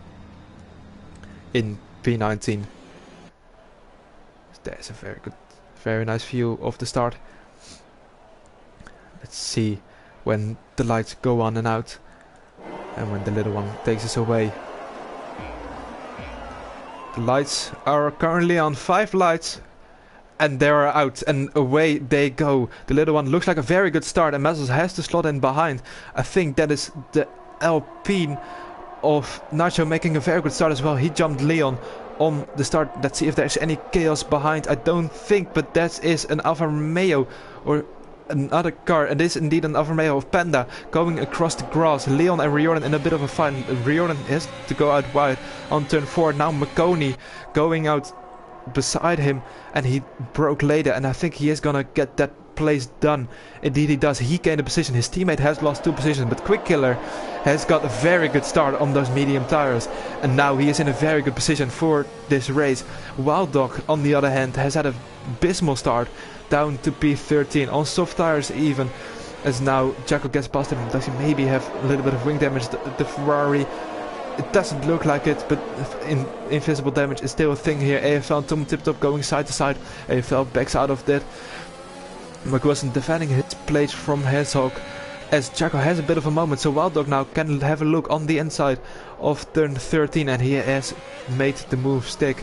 in P19. There's a very nice view of the start. Let's see when the lights go on and out, and when the little one takes us away. The lights are currently on, 5 lights, and they are out, and away they go. The little one looks like a very good start, and Mazzels has to slot in behind. I think that is the Alpine of Nacho making a very good start as well. He jumped Leon on the start. Let's see if there's any chaos behind. I don't think, but that is an Alfa Romeo or another car. It is indeed an Alfa Romeo of Panda going across the grass. Leon and Riordan in a bit of a fight. Riordan has to go out wide on turn 4. Now Maconi going out beside him, and he broke later, and I think he is gonna get that place done. Indeed he does. He gained a position. His teammate has lost 2 positions, but Quick Killer has got a very good start on those medium tires, and now he is in a very good position for this race. Wild Dog on the other hand has had a abysmal start, down to P13 on soft tires even, as now Jacko gets past him. Does he maybe have a little bit of wing damage? The Ferrari, it doesn't look like it, but invisible damage is still a thing here. AFL and Tom Tiptop going side to side. AFL backs out of that. McWilson defending his place from Hedgehog, as Jacko has a bit of a moment, so Wild Dog now can have a look on the inside of turn 13, and he has made the move stick,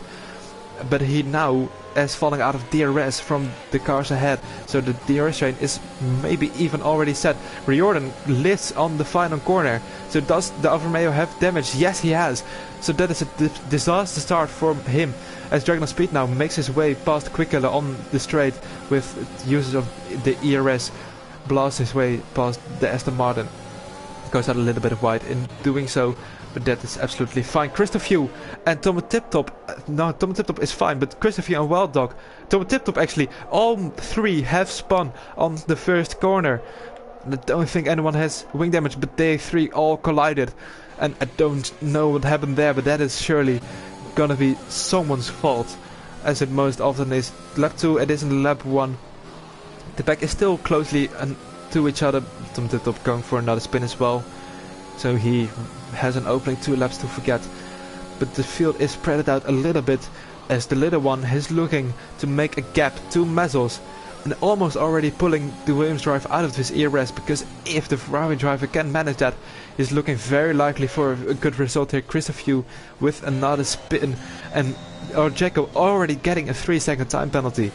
but he now is falling out of DRS from the cars ahead, so the DRS train is maybe even already set. Riordan lifts on the final corner, so does the Alfa Romeo have damage? Yes, he has, so that is a disaster start for him, as Dragon on speed now makes his way past Quick Killer on the straight with usage of the ERS, blasts his way past the Aston Martin, goes out a little bit wide in doing so, but that is absolutely fine. Christopher Hugh and Tom Tiptop, no, Tom Tiptop is fine, but Christopher Hugh and Wild Dog, Tom Tiptop actually, all 3 have spun on the first corner. I don't think anyone has wing damage, but they 3 all collided. and I don't know what happened there, but that is surely gonna be someone's fault, as it most often is. Lap 2, it isn't lap 1. The pack is still closely to each other. Tom Titop going for another spin as well, so he has an opening 2 laps to forget. But the field is spread out a little bit, as the little one is looking to make a gap to Mazzles, and almost already pulling the Williams driver out of his ERS, because if the Ferrari driver can manage that, he's looking very likely for a good result here. Christopher with another spin, and Jacko already getting a 3-second time penalty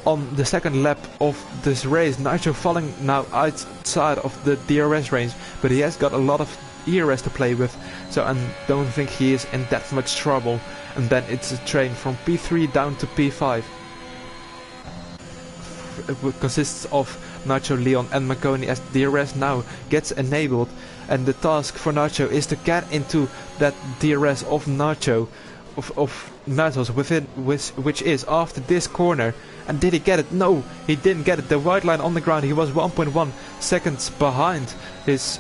on the second lap of this race. Nacho falling now outside of the DRS range, but he has got a lot of ERS to play with, so I don't think he is in that much trouble. And then it's a train from P3 down to P5. It consists of Nacho, Leon and Marconi, as DRS now gets enabled, and the task for Nacho is to get into that DRS of Nacho, of Mazzles, within which is after this corner. And did he get it? No, he didn't get it. The white line on the ground, he was 1.1 seconds behind his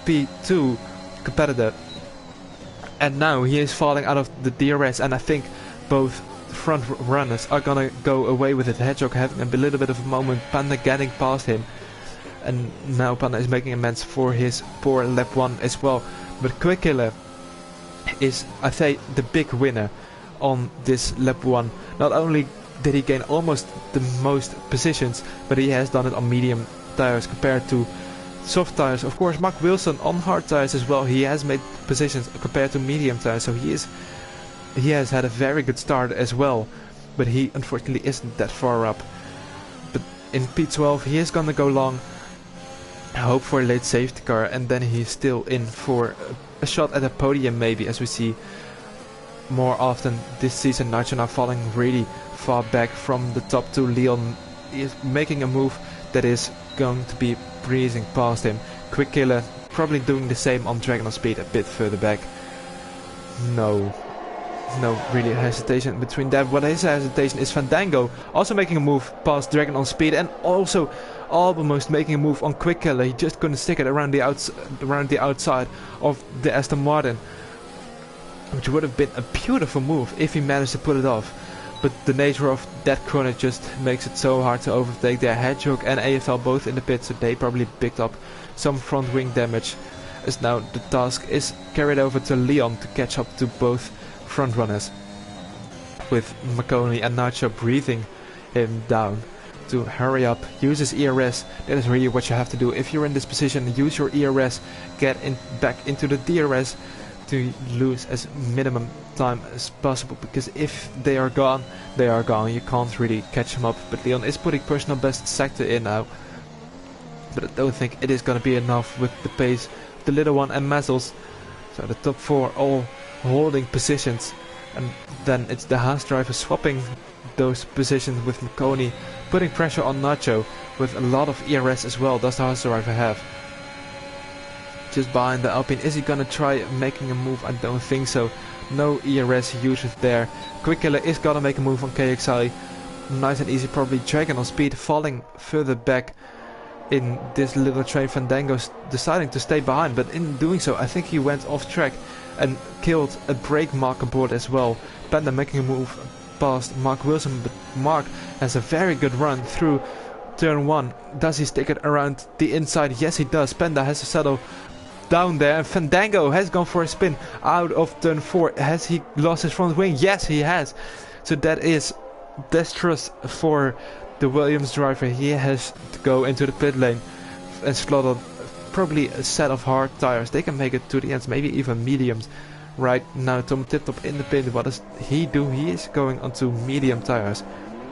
P2 competitor, and now he is falling out of the DRS, and I think both front runners are gonna go away with it. Hedgehog having a little bit of a moment, Panda getting past him, and now Panda is making amends for his poor lap 1 as well. But Quick Killer is, I say, the big winner on this lap 1. Not only did he gain almost the most positions, but he has done it on medium tires compared to soft tires. Of course, Mark Wilson on hard tires as well, he has made positions compared to medium tires, so he has had a very good start as well, but he unfortunately isn't that far up. But in P12 he is gonna go long, hope for a late safety car, and then he's still in for a shot at a podium maybe, as we see more often this season. Nacho now falling really far back from the top 2. Leon is making a move that is going to be breezing past him. Quick Killer probably doing the same on Dragon on Speed a bit further back. No really hesitation between them. What is hesitation is Fandango also making a move past Dragon on Speed, and also almost making a move on Quick Killer. He just couldn't stick it around the outside of the Aston Martin, which would have been a beautiful move if he managed to pull it off. But the nature of that corner just makes it so hard to overtake there. Hedgehog and AFL both in the pit, so they probably picked up some front wing damage, as now the task is carried over to Leon to catch up to both front runners, with Marconi and Nacho breathing him down to hurry up, use his ERS. That is really what you have to do if you're in this position. Use your ERS, get back into the DRS to lose as minimum time as possible, because if they are gone, they are gone. You can't really catch them up. But Leon is putting personal best sector in now, but I don't think it is going to be enough with the pace of the little one and Mazzles. So the top 4 all holding positions, and then it's the Haas driver swapping those positions with Marconi, putting pressure on Nacho with a lot of ERS as well. Does the Haas driver have? Just behind the Alpine, is he gonna try making a move? I don't think so. No ERS usage there. Quick Killer is gonna make a move on KXI. Nice and easy, probably Dragon on Speed falling further back in this little train. Fandango's deciding to stay behind, but in doing so I think he went off track and killed a brake mark aboard as well. Panda making a move past Mark Wilson, but Mark has a very good run through turn 1. Does he stick it around the inside? Yes he does. Panda has to settle down there, and Fandango has gone for a spin out of turn 4. Has he lost his front wing? Yes he has. So that is disastrous for the Williams driver. He has to go into the pit lane and slot probably a set of hard tires. They can make it to the ends, maybe even mediums. Right now Tom Tip-Top in the pit, what does he do? He is going onto medium tires,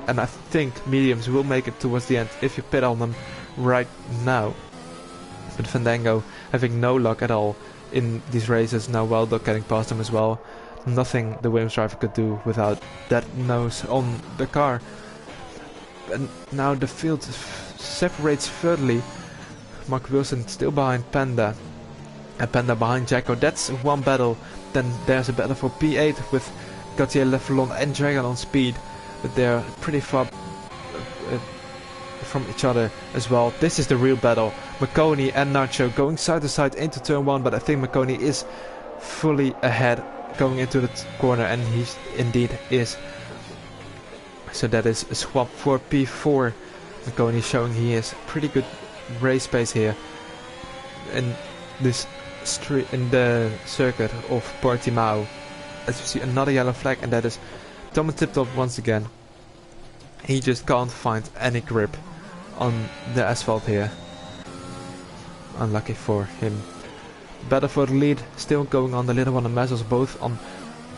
and I think mediums will make it towards the end if you pit on them right now. But Fandango having no luck at all in these races. Now Wildog getting past him as well. Nothing the Williams driver could do without that nose on the car. And now the field separates furtherly. Mark Wilson still behind Panda, and Panda behind Jacko. That's one battle. Then there's a battle for P8 with Gautier, Leffelon and Dragon on Speed, but they're pretty far from each other as well. This is the real battle. Marconi and Nacho going side to side into turn 1, but I think Marconi is fully ahead going into the corner, and he indeed is. So that is a swap for P4. Marconi showing he has pretty good race pace here in this street, in the circuit of Portimao. As you see, another yellow flag, and that is Thomas Tip-Top once again. He just can't find any grip on the asphalt here. Unlucky for him. Battle for the lead still going on. The little one and Mezzos both on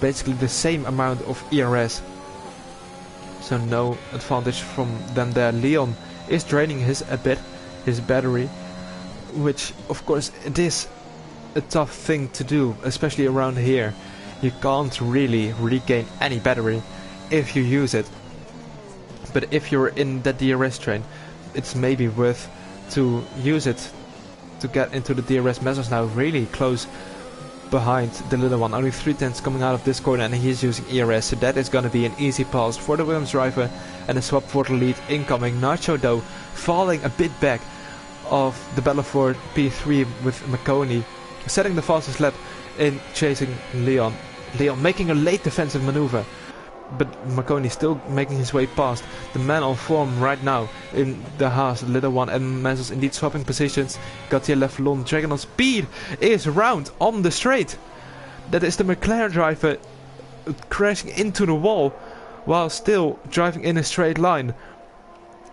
basically the same amount of ERS. So no advantage from them there. Leon is draining his battery, which of course it is a tough thing to do, especially around here. You can't really regain any battery if you use it. But if you're in that DRS train, it's maybe worth to use it to get into the DRS. Mezzos now really close behind the little one. Only 3/10 coming out of this corner, and he's using ERS, so that is going to be an easy pass for the Williams driver, and a swap for the lead incoming. Nacho though falling a bit back of the battle for P3 with Marconi, setting the fastest lap in chasing Leon. Leon making a late defensive maneuver, but Marconi still making his way past the man on form right now in the Haas. Little one and Mezzos indeed swapping positions. Gautier Leflon, Dragon on speed, is round on the straight. That is the McLaren driver crashing into the wall while still driving in a straight line.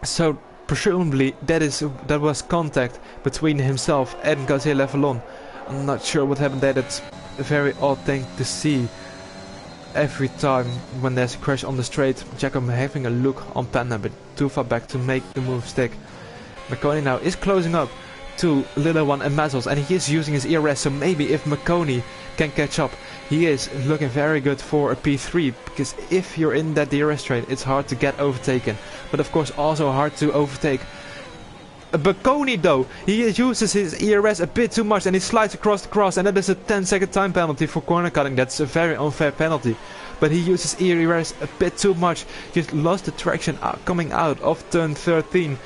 So presumably that was contact between himself and Gautier Leflon. I'm not sure what happened there. That's a very odd thing to see. Every time when there's a crash on the straight, Jacob having a look on Panda, but too far back to make the move stick. Marconi now is closing up to Little One and Mezzos, and he is using his ERS, so maybe if Marconi can catch up, he is looking very good for a P3, because if you're in that DRS train, it's hard to get overtaken, but of course also hard to overtake. Marconi though, he uses his ERS a bit too much and he slides across the cross, and that is a 10-second time penalty for corner cutting. That's a very unfair penalty, but he uses ERS a bit too much. Just lost the traction coming out of turn 13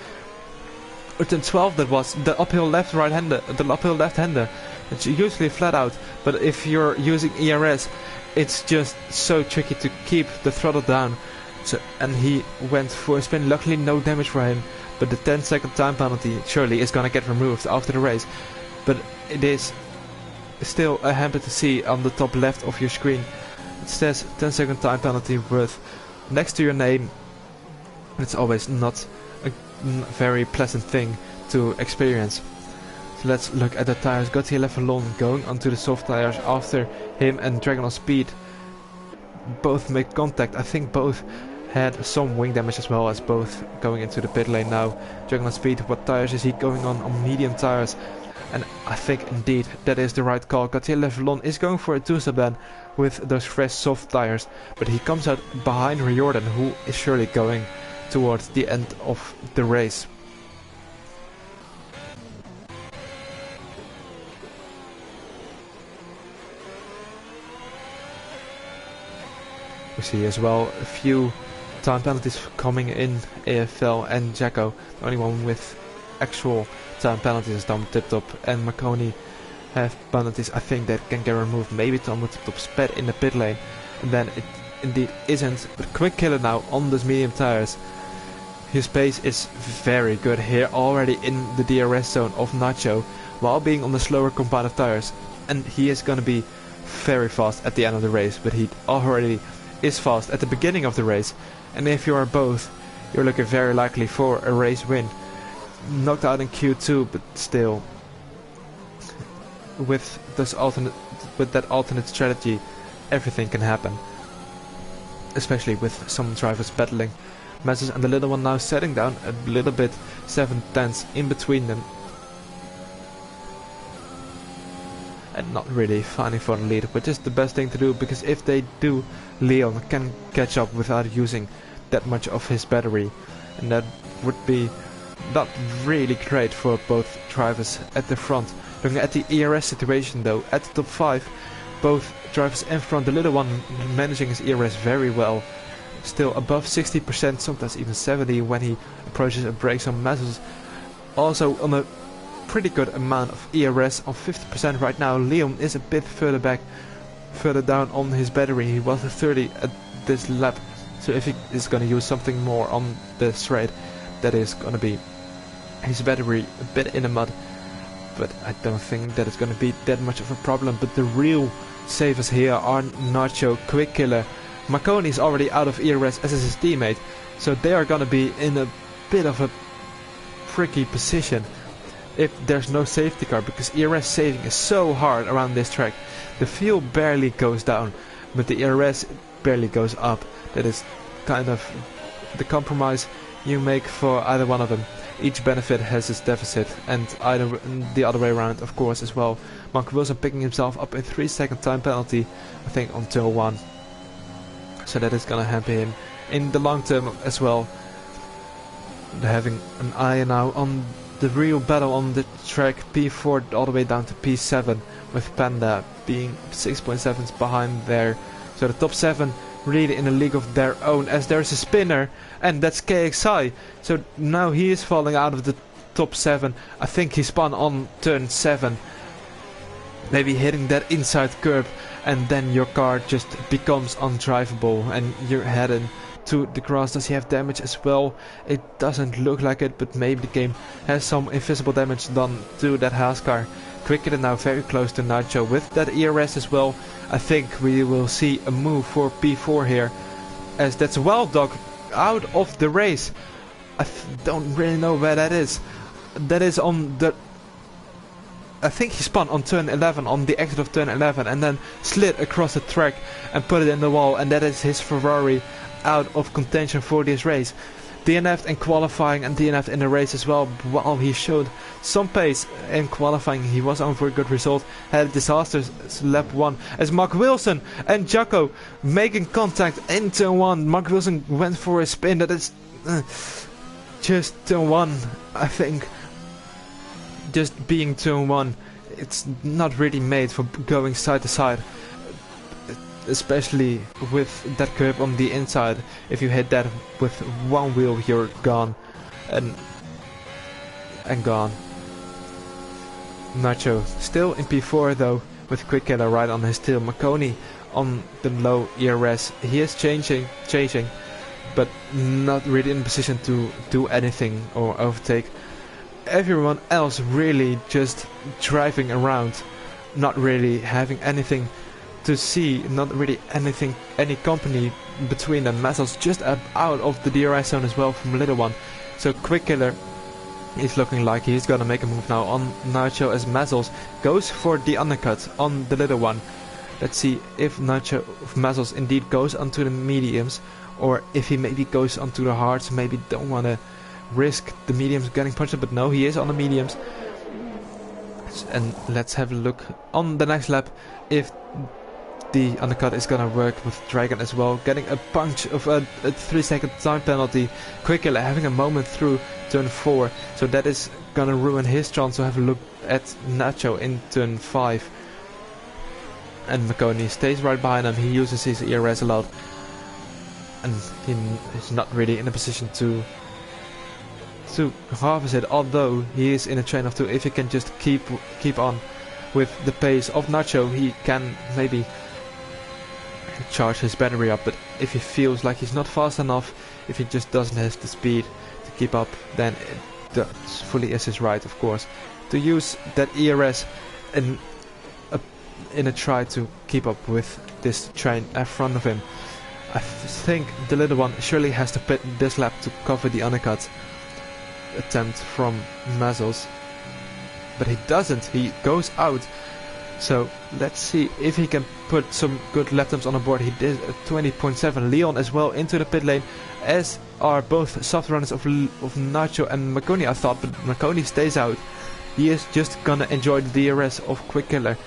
or turn 12. That was the uphill left-hander. It's usually flat out, but if you're using ERS, it's just so tricky to keep the throttle down. So, and he went for a spin. Luckily no damage for him, but the 10-second time penalty surely is gonna get removed after the race. But it is still a hamper to see on the top left of your screen. It says 10-second time penalty with next to your name. It's always not a very pleasant thing to experience. So let's look at the tires. Gautier Leflon going onto the soft tires after him and Dragon on speed both made contact. I think both had some wing damage as well, as both going into the pit lane now. Dragon on speed, what tires is he going on medium tires? And I think indeed that is the right call. Gautier Leflon is going for a two-step then with those fresh soft tires, but he comes out behind Riordan, who is surely going towards the end of the race. We see as well a few time penalties coming in AFL and Jacko. The only one with actual time penalties is Tom Tip-Top, and Marconi have penalties I think that can get removed. Maybe Tom Tip-Top sped in the pit lane, and then it indeed isn't. But quick killer now on those medium tires. His pace is very good here, already in the DRS zone of Nacho, while being on the slower compounded tires. And he is gonna be very fast at the end of the race, but he already is fast at the beginning of the race. And if you are both, you're looking very likely for a race win. Knocked out in Q2, but still, with that alternate strategy, everything can happen. Especially with some drivers battling. Mezzos and the little one now setting down a little bit, 7/10 in between them. And not really fighting for the lead, which is the best thing to do, because if they do, Leon can catch up without using that much of his battery, and that would be not really great for both drivers at the front. Looking at the ERS situation though, at the top 5, both drivers in front, the little one managing his ERS very well, still above 60%, sometimes even 70% when he approaches and brakes on Mezzos. Also on a pretty good amount of ERS on 50% right now. Leon is a bit further back, further down on his battery. He was at 30 at this lap, so if he is going to use something more on the straight, that is going to be his battery a bit in the mud. But I don't think that it's going to be that much of a problem. But the real savers here are Nacho, Quick Killer. Marconi is already out of ERS, as is his teammate, so they are going to be in a bit of a tricky position if there's no safety car, because ERS saving is so hard around this track. The fuel barely goes down, but the ERS barely goes up. That is kind of the compromise you make for either one of them. Each benefit has its deficit, and either the other way around, of course, as well. Mark Wilson picking himself up a 3-second time penalty, I think, on turn 1. So that is gonna hamper him in the long term as well. Having an eye now on the real battle on the track, P4 all the way down to P7, with Panda being 6.7 behind there. So the top 7 really in a league of their own, as there's a spinner, and that's KXI. So now he is falling out of the top 7. I think he spun on turn 7, maybe hitting that inside curb, and then your car just becomes undrivable and you're heading to the grass. Does he have damage as well? It doesn't look like it, but maybe the game has some invisible damage done to that Haas car. Quicker now very close to Nacho with that ERS as well. I think we will see a move for P4 here, as that's Wild Dog out of the race. I don't really know where that is. That is on the... I think he spun on turn 11, on the exit of turn 11, and then slid across the track and put it in the wall, and that is his Ferrari out of contention for this race. DNF'd in qualifying and DNF'd in the race as well. While he showed some pace in qualifying, he was on for a good result. Had a disastrous lap 1 as Mark Wilson and Jacko making contact in turn 1. Mark Wilson went for a spin. That is just turn 1, I think. Just being turn 1, it's not really made for going side to side, especially with that curb on the inside. If you hit that with one wheel, you're gone and gone. Nacho still in P4 though, with Quick Killer right on his tail. Marconi on the low ERS. He is changing, but not really in a position to do anything or overtake. Everyone else really just driving around, not really having anything to see, not really anything, any company between them. Mazzles just out of the DRS zone as well from Little One. So Quick Killer is looking like he's gonna make a move now on Nacho, as Mazzles goes for the undercut on the Little One. Let's see if Mazzles indeed goes onto the mediums, or if he maybe goes onto the hards. Maybe don't want to risk the mediums getting punched, but no, he is on the mediums. And let's have a look on the next lap if the undercut is gonna work with Dragon as well, getting a punch of a 3-second time penalty. Quick Killer having a moment through turn 4, so that is gonna ruin his chance to have a look at Nacho in turn 5. And Marconi stays right behind him. He uses his ERS a lot, and he is not really in a position to harvest it, although he is in a train of 2. If he can just keep on with the pace of Nacho, he can maybe charge his battery up. But if he feels like he's not fast enough, if he just doesn't have the speed to keep up, then it fully is his right, of course, to use that ERS in a try to keep up with this train in front of him. I think the Little One surely has to pit this lap to cover the undercut attempt from Mazzles, but he doesn't. He goes out. So let's see if he can put some good lap times on the board. He did a 20.7. Leon as well into the pit lane, as are both soft runners of Nacho and Marconi, I thought, but Marconi stays out. He is just gonna enjoy the DRS of Quick Killer.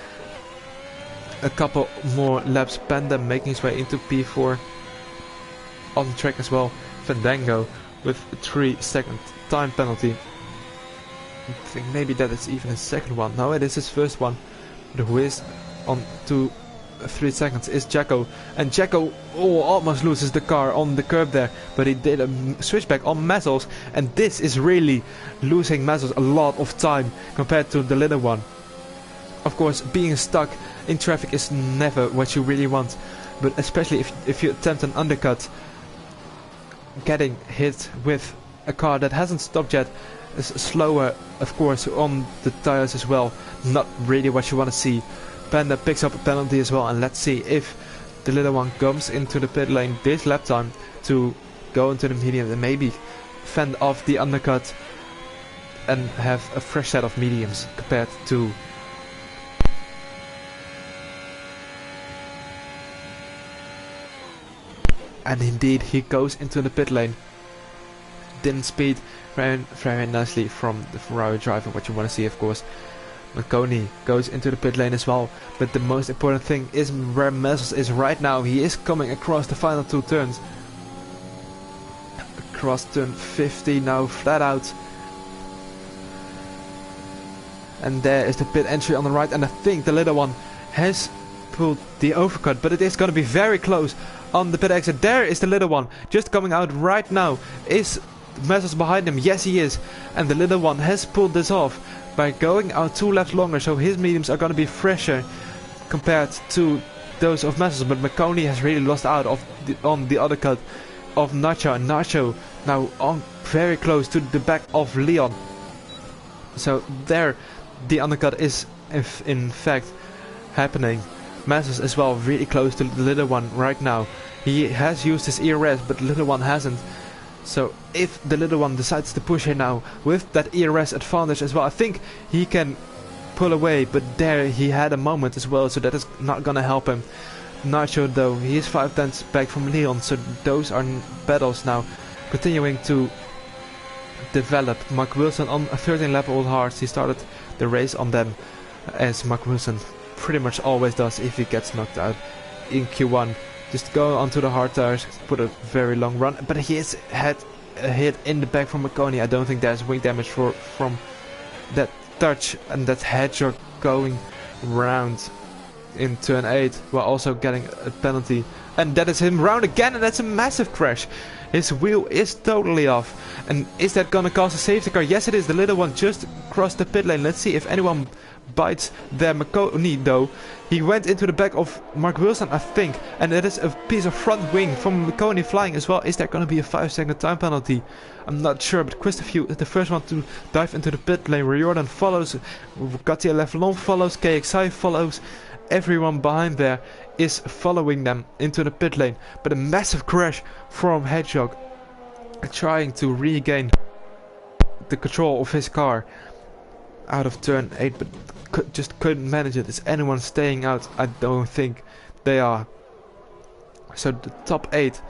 A couple more laps. Panda making his way into P4 on the track as well. Fandango with a 3-second time penalty. I think maybe that is even his second one. No, it is his first one. But who is on to 3 seconds is Jacko, and Jacko almost loses the car on the curb there, but he did a switchback on Mezzels, and this is really losing Mezzels a lot of time compared to the little one. Of course, being stuck in traffic is never what you really want, but especially if you attempt an undercut, getting hit with a car that hasn't stopped yet is slower, of course, on the tires as well. Not really what you want to see. Panda picks up a penalty as well, and let's see if the little one comes into the pit lane this lap time to go into the medium and maybe fend off the undercut and have a fresh set of mediums compared to... And indeed, he goes into the pit lane. Didn't speed very nicely from the Ferrari driver, what you want to see, of course. Marconi goes into the pit lane as well, but the most important thing is where Mezzels is right now. He is coming across the final 2 turns. Across turn 50 now, flat out. And there is the pit entry on the right, and I think the little one has pulled the overcut, but it is going to be very close on the pit exit. There is the little one, just coming out right now. Is Mezzels behind him? Yes, he is. And the little one has pulled this off by going out 2 laps longer, so his mediums are going to be fresher compared to those of Mezzels. But Marconi has really lost out on the undercut of Nacho, and Nacho now on very close to the back of Leon. So there the undercut is in fact happening. Mezzels as well, really close to the little one right now. He has used his ERS, but the little one hasn't. So if the little one decides to push here now with that ERS advantage as well, I think he can pull away, but there he had a moment as well, so that is not gonna help him. Nacho though, he is 5 tenths back from Leon, so those are battles now continuing to develop. Mark Wilson on a 13 lap old hards, he started the race on them, as Mark Wilson pretty much always does if he gets knocked out in Q1. Just go onto the hard tires, put a very long run, but he has had a hit in the back from Marconi. I don't think there's wing damage from that touch, and that hedgehog going round in turn 8 while also getting a penalty, and that is him round again, and that's a massive crash. His wheel is totally off, and is that gonna cause a safety car? Yes it is. The little one just crossed the pit lane. Let's see if anyone bites their Marconi though. He went into the back of Mark Wilson, I think, and that is a piece of front wing from Marconi flying as well. Is there gonna be a 5-second time penalty? I'm not sure, but Christopher is the first one to dive into the pit lane. Riordan follows, Katia Leflon follows, KXI follows. Everyone behind there is following them into the pit lane, but a massive crash from Hedgehog, trying to regain the control of his car out of turn 8, but just couldn't manage it. Is anyone staying out? I don't think they are. So the top 8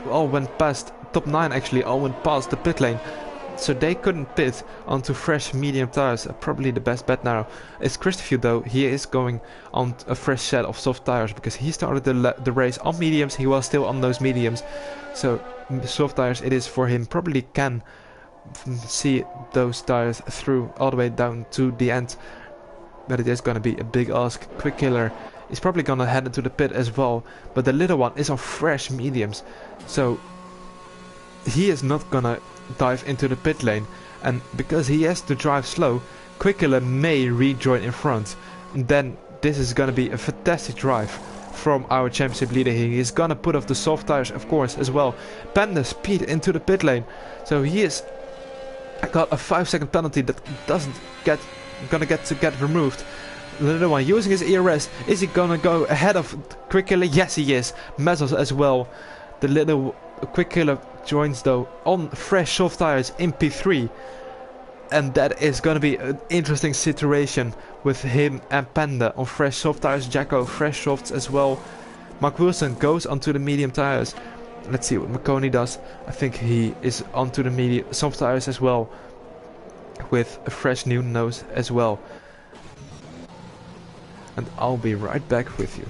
all went past, top 9 actually all went past the pit lane, so they couldn't pit onto fresh medium tires. Probably the best bet now is Christopher though. He is going on a fresh set of soft tires because he started the race on mediums. He was still on those mediums, so soft tires it is for him. Probably can see those tires through all the way down to the end, but it is going to be a big ask. Quick Killer is probably going to head into the pit as well, but the little one is on fresh mediums, so he is not going to dive into the pit lane, and because he has to drive slow, Quick Killer may rejoin in front, and then this is going to be a fantastic drive from our championship leader here. He's gonna put off the soft tires of course as well. Panda speed into the pit lane, so he is got a 5-second penalty that doesn't get removed. The little one using his ERS, is he gonna go ahead of Quick Killer? Yes he is. Mezzels as well. The little Quick Killer joins though on fresh soft tires in P3, and that is gonna be an interesting situation with him and Panda on fresh soft tires. Jacko fresh softs as well. Mark Wilson goes onto the medium tires. Let's see what Marconi does. I think he is onto the medium soft tires as well, with a fresh new nose as well. And I'll be right back with you.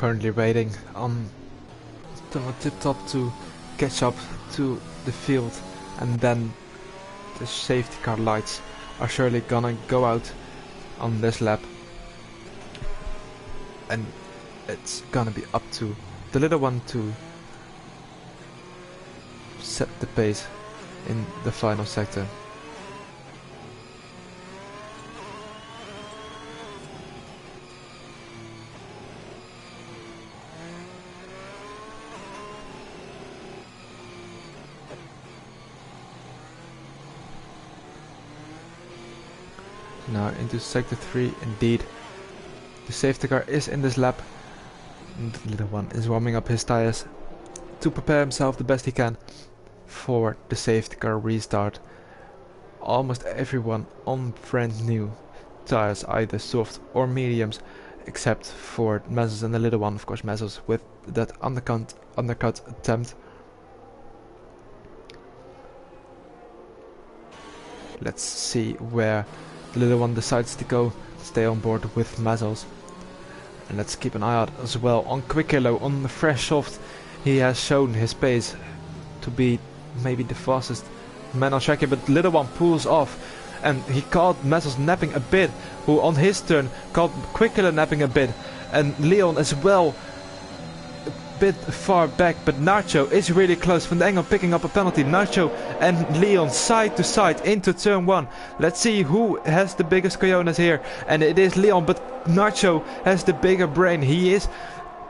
currently waiting on the tip top to catch up to the field, and then the safety car lights are surely gonna go out on this lap, and it's gonna be up to the little one to set the pace in the final sector. Now into sector 3, indeed. The safety car is in this lap. And the little one is warming up his tires to prepare himself the best he can for the safety car restart. Almost everyone on brand new tires, either soft or mediums, except for Mezzos and the little one, of course Mezzos with that undercut attempt. Let's see where the little one decides to go, stay on board with Mezzos. And let's keep an eye out as well on Quick Yellow, on the fresh soft. He has shown his pace to be maybe the fastest man on track here, but little one pulls off, and he caught Mezzos napping a bit, who on his turn caught Quick Yellow napping a bit, and Leon as well a bit far back, but Nacho is really close from the angle, picking up a penalty. Nacho and Leon side to side into turn 1. Let's see who has the biggest cojones here, and it is Leon, but Nacho has the bigger brain. He is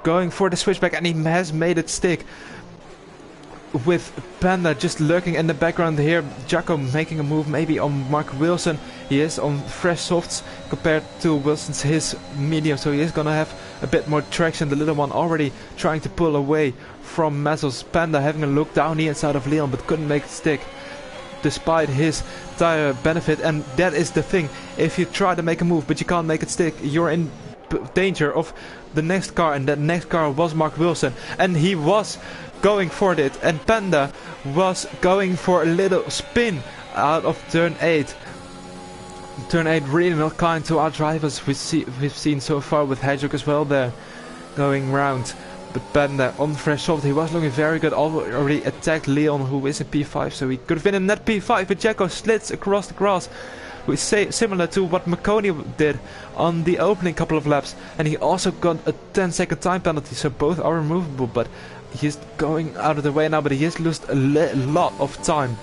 going for the switchback, and he has made it stick, with Panda just lurking in the background here. Jacko making a move maybe on Mark Wilson. He is on fresh softs compared to Wilson's his medium, so he is gonna have a bit more traction. The little one already trying to pull away from Mezzos. Panda having a look down the inside of Leon, but couldn't make it stick despite his tire benefit. And that is the thing, if you try to make a move but you can't make it stick, you're in danger of the next car, and that next car was Mark Wilson, and he was going for it, and Panda was going for a little spin out of turn 8. Turn 8 really not kind to our drivers. We've seen so far with Hedgehog as well there going round, but Panda on fresh soft, he was looking very good. Already attacked Leon, who is in P5, so he could have been in that P5, but Jacko slits across the grass, which is similar to what McConey did on the opening couple of laps, and he also got a 10-second time penalty, so both are removable. But he's going out of the way now, but he has lost a lot of time.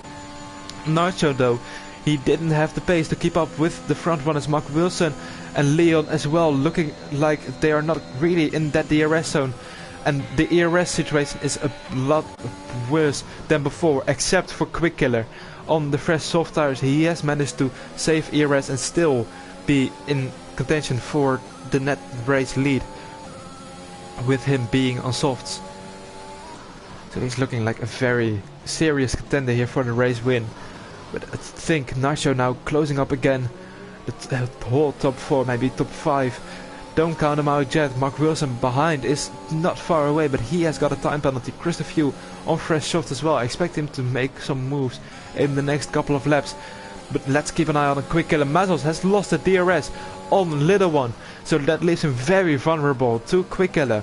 Nacho though, he didn't have the pace to keep up with the front runners Mark Wilson and Leon as well, looking like they are not really in that DRS zone. And the ERS situation is a lot worse than before, except for Quick Killer. On the fresh soft tires, he has managed to save ERS and still be in contention for the net race lead, with him being on softs. So he's looking like a very serious contender here for the race win. But I think Nacho now closing up again. The whole top 4, maybe top 5. Don't count him out yet. Mark Wilson behind is not far away, but he has got a time penalty. Christopher on fresh soft as well. I expect him to make some moves in the next couple of laps. But let's keep an eye on a Quick Killer. Mezzos has lost the DRS on Little One, so that leaves him very vulnerable to Quick Killer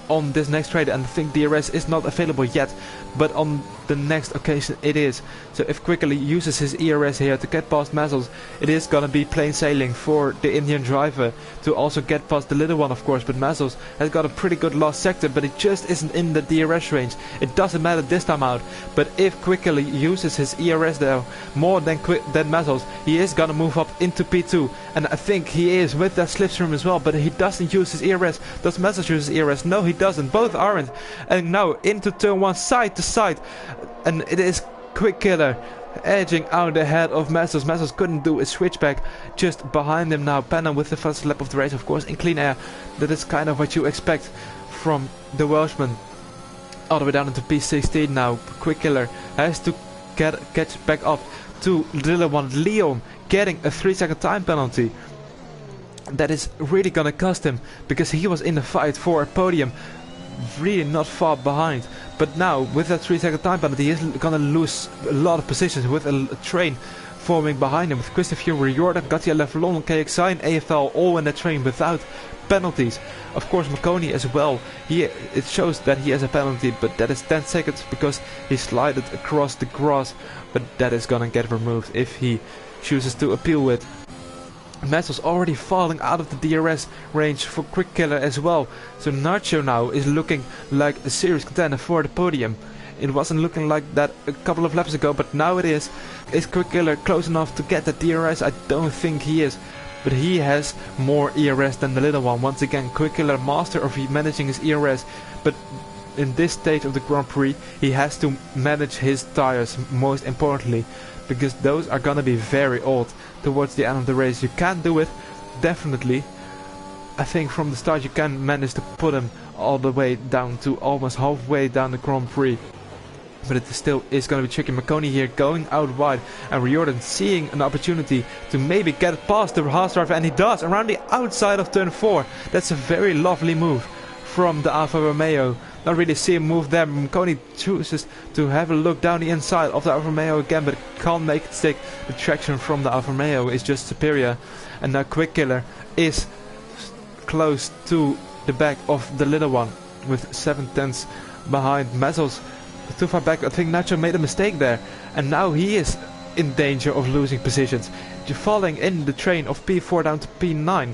on this next trade, and I think DRS is not available yet, but on the next occasion it is. So if Quickly uses his ERS here to get past Mezzos, it is gonna be plain sailing for the Indian driver to also get past the Little One, of course. But Mezzos has got a pretty good last sector, but it just isn't in the DRS range. It doesn't matter this time out, but if Quickly uses his ERS there more than Mezzos, he is gonna move up into P2, and I think he is with that slipstream as well. But he doesn't use his ERS. Does Mezzos use his ERS? No, he doesn't. Both aren't. And now into turn 1, side to side, and it is Quick Killer edging out ahead of Mezzos. Mezzos couldn't do a switchback, just behind him now. Panda with the first lap of the race, of course, in clean air. That is kind of what you expect from the Welshman. All the way down into P16 now. Quick Killer has to catch back up to Little One. Leon getting a 3-second time penalty. That is really gonna cost him, because he was in the fight for a podium, really not far behind. But now, with that 3-second time penalty, he's gonna lose a lot of positions with a train forming behind him. With Christopher Riordan, Gatia Leflon, KXI and AFL all in the train without penalties. Of course, Marconi as well. It shows that he has a penalty, but that is 10 seconds because he slided across the grass. But that is gonna get removed if he chooses to appeal it. Metzel's already falling out of the DRS range for Quick Killer as well. So Nacho now is looking like a serious contender for the podium. It wasn't looking like that a couple of laps ago, but now it is. Is Quick Killer close enough to get the DRS? I don't think he is. But he has more ERS than the little one. Once again, Quick Killer, master of managing his ERS. But in this stage of the Grand Prix, he has to manage his tires most importantly. Because those are gonna be very old towards the end of the race. You can do it, definitely. I think from the start you can manage to put them all the way down to almost halfway down the Grand Prix. But it still is going to be tricky. Marconi here going out wide, and Riordan seeing an opportunity to maybe get past the Haas driver, and he does around the outside of turn 4. That's a very lovely move from the Alfa Romeo. Not really see him move there. Marconi chooses to have a look down the inside of the Alfa Romeo again, but can't make it stick. The traction from the Alfa Romeo is just superior. And now Quick Killer is close to the back of the little one with 7/10 behind Metzels. Too far back. I think Nacho made a mistake there, and now he is in danger of losing positions. You're falling in the train of P4 down to P9,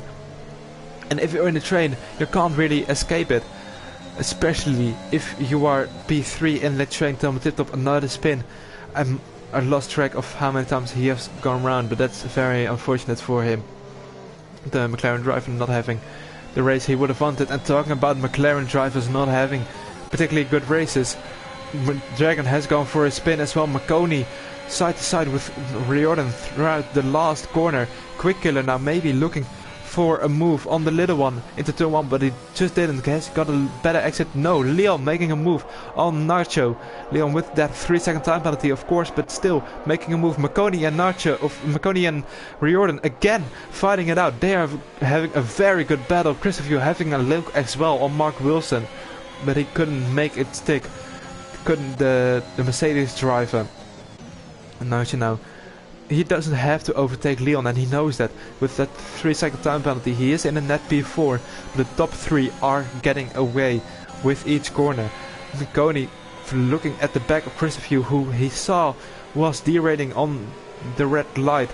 and if you're in the train you can't really escape it, especially if you are P3 in the train till the tip top. Another spin. I lost track of how many times he has gone around, but that's very unfortunate for him. The McLaren driver not having the race he would have wanted. And talking about McLaren drivers not having particularly good races, Dragon has gone for a spin as well. Marconi side to side with Riordan throughout the last corner. Quick Killer now maybe looking for a move on the little one into turn 1, but he just didn't. Has got a better exit. No, Leon making a move on Nacho. Leon with that 3-second time penalty, of course, but still making a move. Marconi and Marconi and Riordan again fighting it out. They are having a very good battle. Christopher having a look as well on Mark Wilson, but he couldn't make it stick. Couldn't the Mercedes driver. And now he doesn't have to overtake Leon, and he knows that. With that 3-second time penalty, he is in a net P4. The top 3 are getting away with each corner. Marconi looking at the back of Christopher, who he saw was derating on the red light.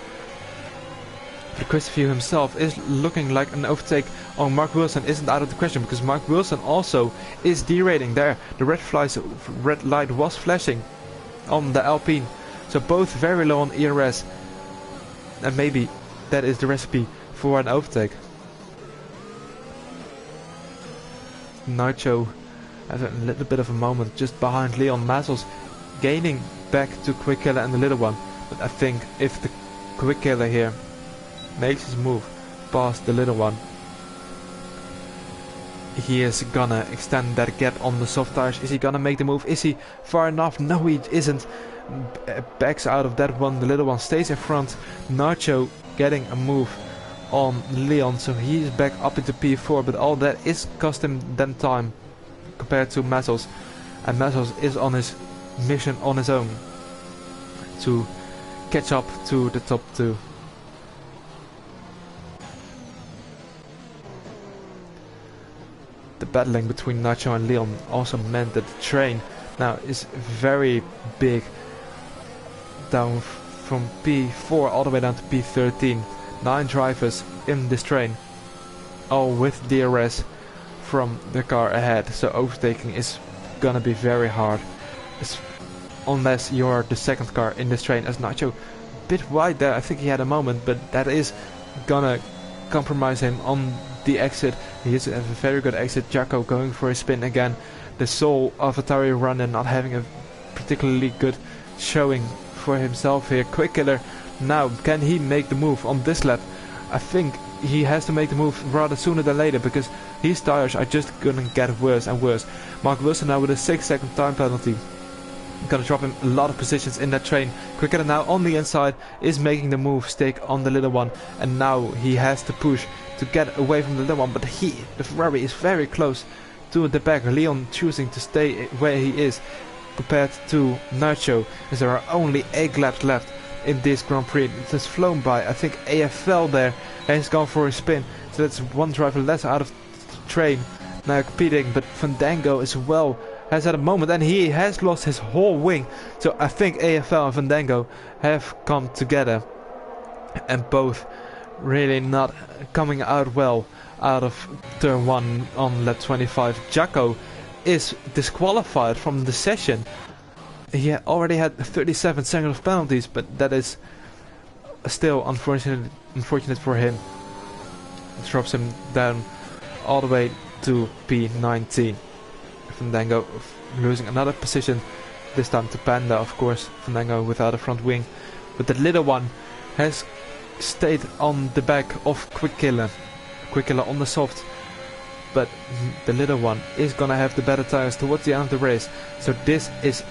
But Christopher himself is looking like an overtake on Mark Wilson isn't out of the question, because Mark Wilson also is derating there. The red light was flashing on the Alpine. So both very low on ERS, and maybe that is the recipe for an overtake. Nacho has a little bit of a moment just behind Leon. Mazzels gaining back to Quick Killer and the little one. But I think if the Quick Killer here makes his move past the little one, he is gonna extend that gap on the soft tires. Is he gonna make the move? Is he far enough? No, he isn't. Backs out of that one. The little one stays in front. Nacho getting a move on Leon, so he's back up into P4, but all that is cost him then time compared to Mazzels. And Mazzels is on his mission on his own to catch up to the top 2. The battling between Nacho and Leon also meant that the train now is very big, down from P4 all the way down to P13. 9 drivers in this train, all with DRS from the car ahead, so overtaking is gonna be very hard, unless you're the second car in this train. As Nacho a bit wide there, I think he had a moment, but that is gonna compromise him on the exit. He has a very good exit. Jacko going for a spin again. The sole AlphaTauri run and not having a particularly good showing for himself here. Quick Killer now, can he make the move on this lap? I think he has to make the move rather sooner than later, because his tires are just gonna get worse and worse. Mark Wilson now with a 6-second time penalty, gonna drop him a lot of positions in that train. Quick Killer now on the inside is making the move stick on the little one, and now he has to push to get away from the little one, but the Ferrari is very close to the back. Leon choosing to stay where he is compared to Nacho, as there are only 8 laps left in this Grand Prix. It has flown by. I think AFL there has gone for a spin, so that's one driver less out of the train now competing. But Fandango as well has had a moment, and he has lost his whole wing. So I think AFL and Fandango have come together, and both really not coming out well out of turn 1 on lap 25. Jacko is disqualified from the session. He already had 37 seconds of penalties, but that is still unfortunate for him. It drops him down all the way to P19. Fandango losing another position, this time to Panda, of course. Fandango without a front wing, but the little one has stayed on the back of Quick-Killer. Quick-Killer on the soft, but the little one is gonna have the better tires towards the end of the race. So this is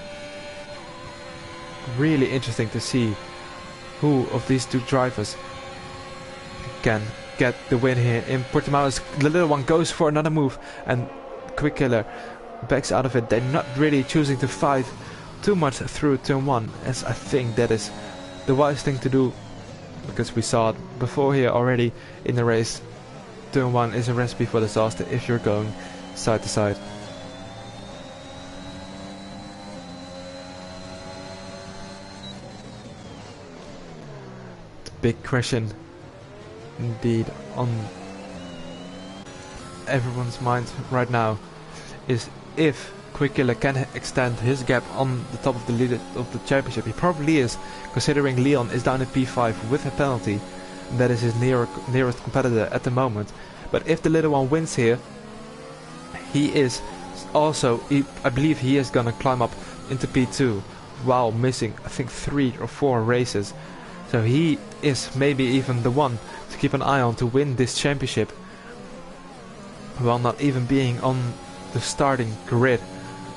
really interesting to see who of these two drivers can get the win here in Portimao. The little one goes for another move, and Quick-Killer backs out of it. They're not really choosing to fight too much through turn 1, as I think that is the wise thing to do, because we saw it before here already in the race. Turn 1 is a recipe for disaster if you're going side to side. The big question indeed on everyone's mind right now is if Quick-Killer can extend his gap on the top of the lead of the championship. He probably is, considering Leon is down in P5 with a penalty. That is his nearest competitor at the moment. But if the little one wins here, he is also, I believe he is gonna climb up into P2 while missing, I think, 3 or 4 races. So he is maybe even the one to keep an eye on to win this championship, while not even being on the starting grid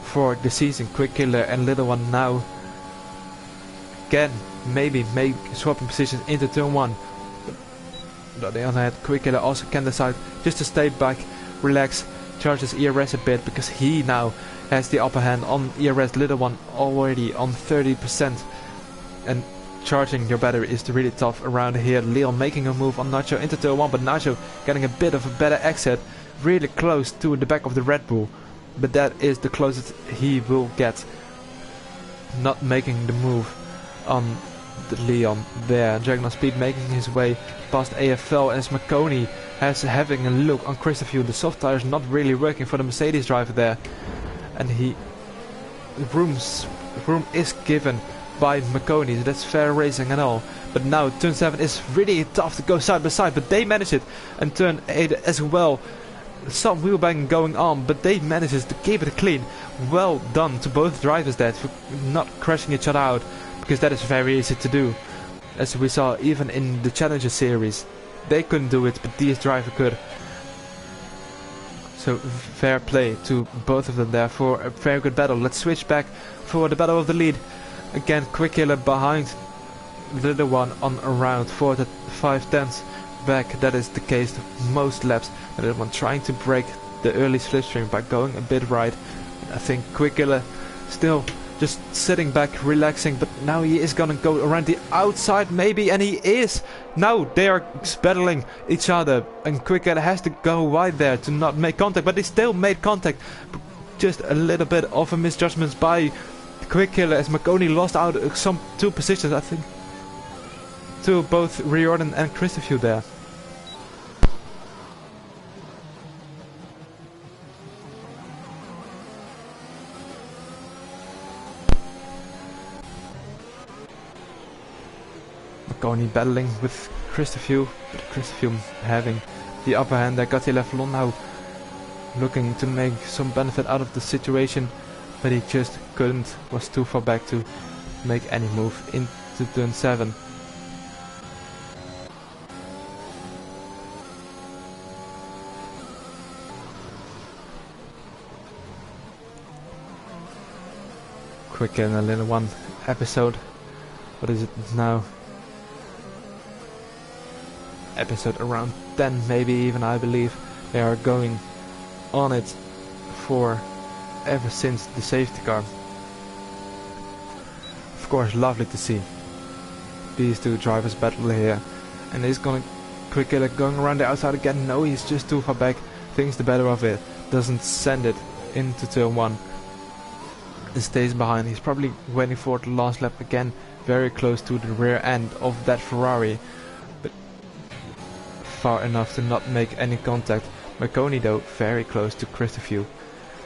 for the season. Quick-Killer and little one now can maybe make swapping positions into turn 1. But on the other hand, Quick-Killer also can decide just to stay back, relax, charge his ERS a bit, because he now has the upper hand on ERS. Little one already on 30%, and charging your battery is really tough around here. Leon making a move on Nacho into turn 1, but Nacho getting a bit of a better exit, really close to the back of the Red Bull, but that is the closest he will get. Not making the move on the Leon there. Dragon on Speed making his way past AFL, as Marconi has having a look on Christopher. The soft tires not really working for the Mercedes driver there, and room is given by Marconi, so that's fair racing and all. But now turn 7 is really tough to go side by side, but they manage it, and turn 8 as well. Some wheel banging going on, but they manages to keep it clean. Well done to both drivers there for not crashing each other out, because that is very easy to do, as we saw even in the Challenger series. They couldn't do it, but this driver could. So fair play to both of them there for a very good battle. Let's switch back for the battle of the lead. Again, Quick-Killer behind the little one on around 4 to 5/10 back. That is the case most laps. The little one trying to break the early slipstream by going a bit right. I think Quick-Killer still just sitting back, relaxing, but now he is gonna go around the outside maybe, and he is. Now they are battling each other, and Quick-Killer has to go wide there to not make contact, but he still made contact. Just a little bit of a misjudgment by Quick-Killer, as Marconi lost out some 2 positions, I think, to both Riordan and Christopher there. Marconi battling with Christopher, but Christopher having the upper hand there. Got left alone now, looking to make some benefit out of the situation, but he just couldn't, was too far back to make any move into turn 7. Quick and a little one episode. What is it now? Episode around 10 maybe even, I believe. They are going on it for ever since the safety car. Of course, lovely to see these two drivers battle here. And he's gonna quick killer going around the outside again. No, he's just too far back. Thinks the better of it. Doesn't send it into turn 1. And stays behind. He's probably waiting for the last lap again. Very close to the rear end of that Ferrari. But far enough to not make any contact. Marconi though very close to Christopher.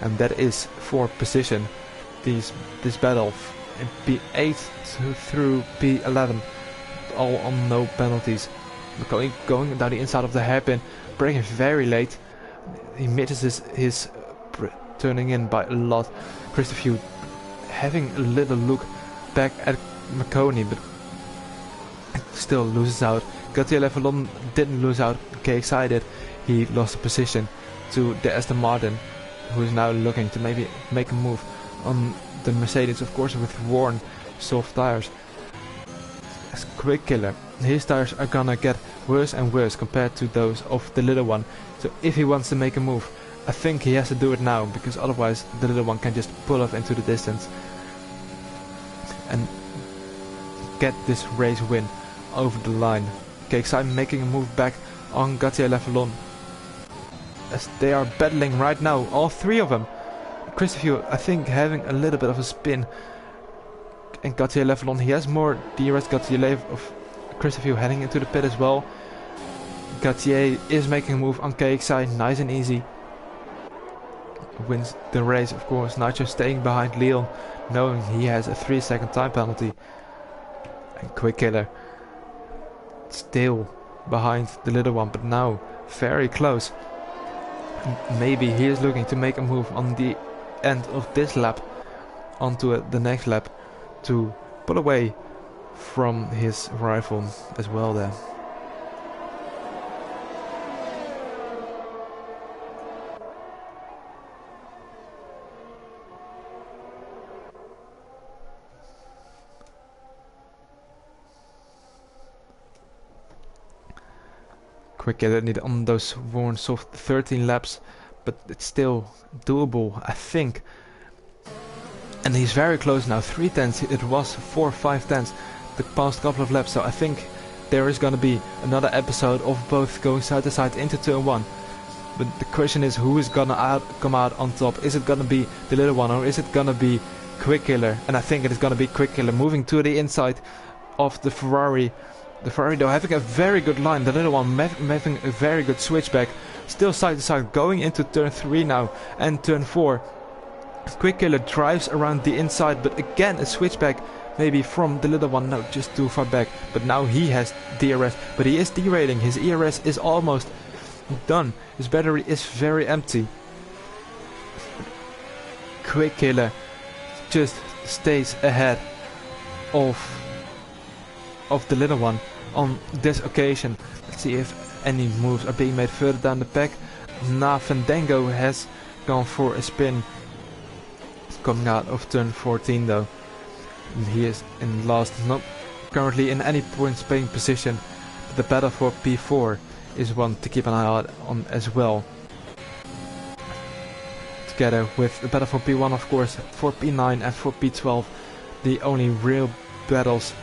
And that is for position. This battle in P8 through P11. All on no penalties. Going down the inside of the hairpin, braking very late. He misses his turning in by a lot. Christopher having a little look back at Marconi, but still loses out. Gautier Levelon didn't lose out. KXI did. He lost the position to the Aston Martin, who is now looking to maybe make a move on the Mercedes, of course, with worn soft tires. As quick killer, his tires are gonna get worse and worse compared to those of the little one. So if he wants to make a move, I think he has to do it now, because otherwise the little one can just pull off into the distance and get this race win over the line. KXI making a move back on Gautier Levelon, as they are battling right now, all three of them. Christopher, I think, having a little bit of a spin, and Gautier Levelon, he has more DRS. Gautier of Christopher heading into the pit as well. Gautier is making a move on KXI, nice and easy. Wins the race, of course. Nacho staying behind Leon, knowing he has a 3-second time penalty. And quick killer still behind the little one, but now very close. Maybe he is looking to make a move on the end of this lap onto the next lap to pull away from his rival as well there. Quick get on those worn soft 13 laps, but it's still doable, I think. And he's very close now, 3/10. It was 4 5/10 the past couple of laps, so I think there is gonna be another episode of both going side to side into turn 1. But the question is, who is gonna come out on top? Is it gonna be the little one, or is it gonna be Quick Killer? And I think it is gonna be Quick Killer moving to the inside of the Ferrari. The Ferrari though having a very good line, the little one having a very good switchback. Still side to side, going into turn 3 now and turn 4. Quick Killer drives around the inside, but again a switchback maybe from the little one. No, just too far back. But now he has DRS, but he is derailing. His ERS is almost done. His battery is very empty. Quick Killer just stays ahead of the little one on this occasion. Let's see if any moves are being made further down the pack. Nah, Fandango has gone for a spin coming out of turn 14 though. And he is in last, not currently in any points paying position. But the battle for P4 is one to keep an eye out on as well. Together with the battle for P1, of course, for P9 and for P12, the only real battles.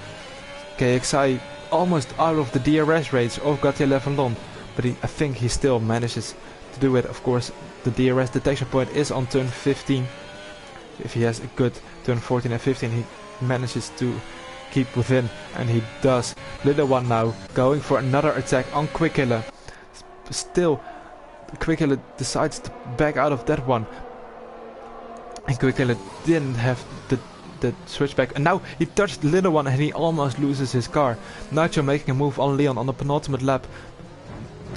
KXI almost out of the DRS rates of Gautier Levelon, but I think he still manages to do it. Of course, the DRS detection point is on turn 15. If he has a good turn 14 and 15, he manages to keep within, and he does. Little one now going for another attack on Quick Killer. Still, Quick Killer decides to back out of that one, and Quick Killer didn't have the switchback, and now he touched the little one and he almost loses his car. Nacho making a move on Leon on the penultimate lap.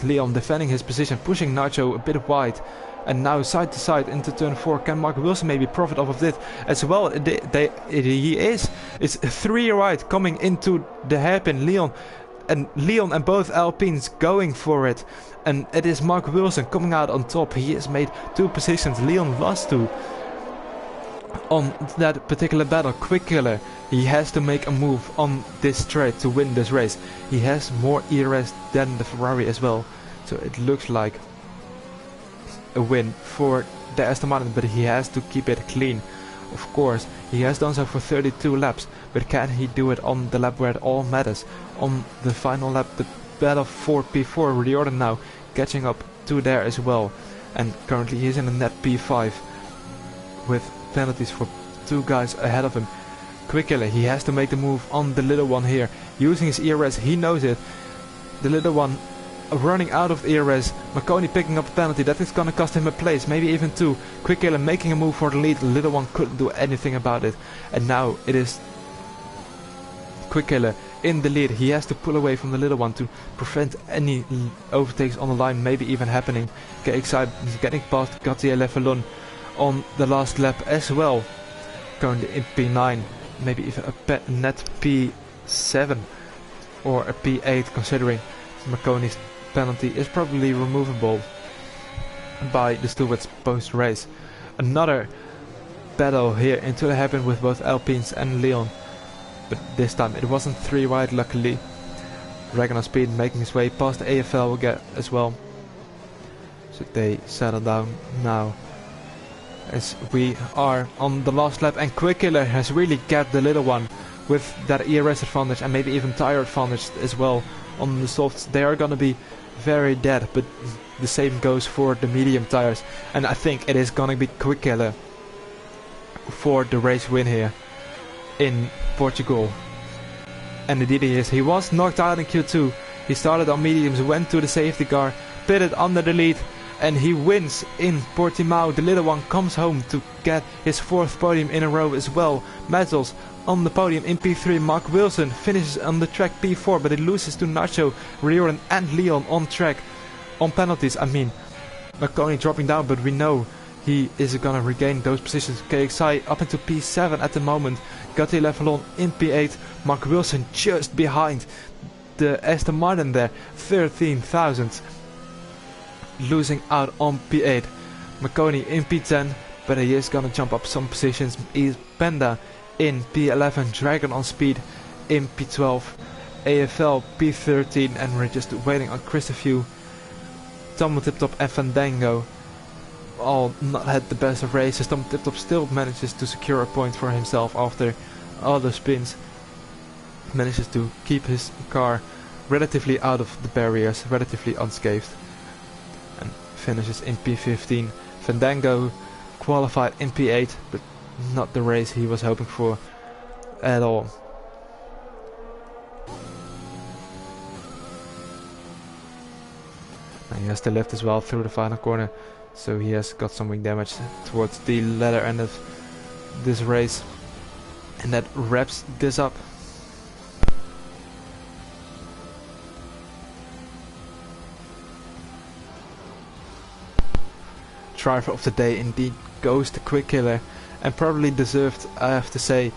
Leon defending his position, pushing Nacho a bit wide, and now side to side into turn 4. Can Mark Wilson maybe profit off of this as well? He is. It's 3 right coming into the hairpin. Leon and both Alpines going for it, and it is Mark Wilson coming out on top. He has made 2 positions. Leon lost 2 on that particular battle. Quick Killer, he has to make a move on this straight to win this race. He has more ERS than the Ferrari as well, so it looks like a win for the Aston Martin, but he has to keep it clean. Of course, he has done so for 32 laps, but can he do it on the lap where it all matters? On the final lap, the battle for P4, Riordan now catching up to there as well. And currently he's in a net P5 with penalties for 2 guys ahead of him. Quickly, he has to make the move on the little one here, using his ERS, he knows it. The little one running out of ERS, Marconi picking up a penalty, that is gonna cost him a place, maybe even 2. Quickly making a move for the lead, the little one couldn't do anything about it. And now it is Quickly in the lead, he has to pull away from the little one to prevent any overtakes on the line, maybe even happening. KXI getting past Gautier Levelon on the last lap as well. Currently in P9, maybe even a net P7 or a P8, considering Marconi's penalty is probably removable by the stewards post-race. Another battle here until it happened with both Alpines and Leon, but this time it wasn't 3 wide, luckily. Dragon on speed making his way past the AFL again as well, so they settle down now as we are on the last lap, and Quickiller has really kept the little one with that ERS advantage and maybe even tire advantage as well. On the softs they are gonna be very dead, but the same goes for the medium tires, and I think it is gonna be Quickiller for the race win here in Portugal. And indeed he is. He was knocked out in Q2, he started on mediums, went to the safety car, pitted under the lead, and he wins in Portimao. The little one comes home to get his 4th podium in a row as well. Mazzels on the podium in P3. Mark Wilson finishes on the track P4, but it loses to Nacho, Riordan and Leon on track. On penalties, I mean, Marconi dropping down, but we know he is gonna regain those positions. KXI up into P7 at the moment. Gautier Levelon in P8. Mark Wilson just behind the Aston Martin there, 13,000. Losing out on P8. Marconi in P10, but he is gonna jump up some positions. Panda in P11, Dragon on speed in P12, AFL P13, and we're just waiting on Christopher, Tom Tiptop and Fandango all not had the best of races. Tom Tiptop still manages to secure a point for himself after all the spins, manages to keep his car relatively out of the barriers, relatively unscathed, and finishes in P15. Fandango qualified in P8, but not the race he was hoping for at all. And he has to lift as well through the final corner, so he has got some wing damage towards the latter end of this race, and that wraps this up. Driver of the day indeed goes to Quickiller, and probably deserved, I have to say,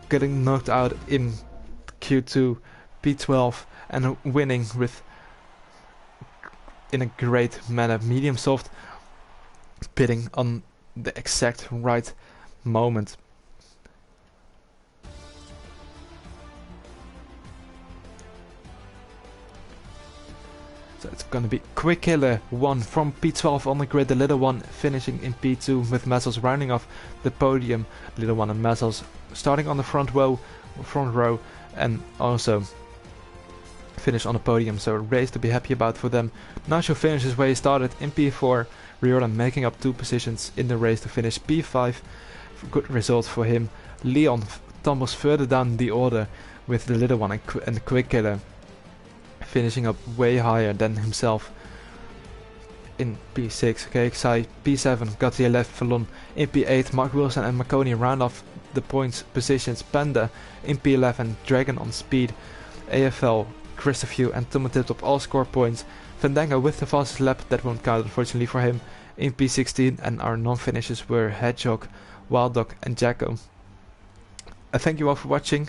getting knocked out in Q2, P12, and winning with in a great manner. Medium soft pitting on the exact right moment. So it's gonna be Quickiller 1 from P12 on the grid, the little one finishing in P2 with Mazzels rounding off the podium. Little one and Mazzels starting on the front row, and also finish on the podium, so a race to be happy about for them. Nacho finishes where he started in P4, Riordan making up 2 positions in the race to finish P5. Good result for him. Leon tumbles further down the order with the little one and Quickiller finishing up way higher than himself in P6. KXI P7, Gautier Levelon in P8. Mark Wilson and Marconi round off the points positions. Panda in P11, Dragon on speed, AFL, Christopher and Tom Tiptop all score points. Fandango with the fastest lap, that won't count unfortunately for him, in P16, and our non-finishes were Hedgehog, Wild Dog and Jacko. I thank you all for watching.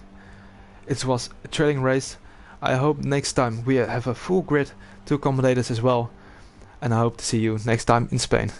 It was a thrilling race. I hope next time we have a full grid to accommodate us as well, and I hope to see you next time in Spain.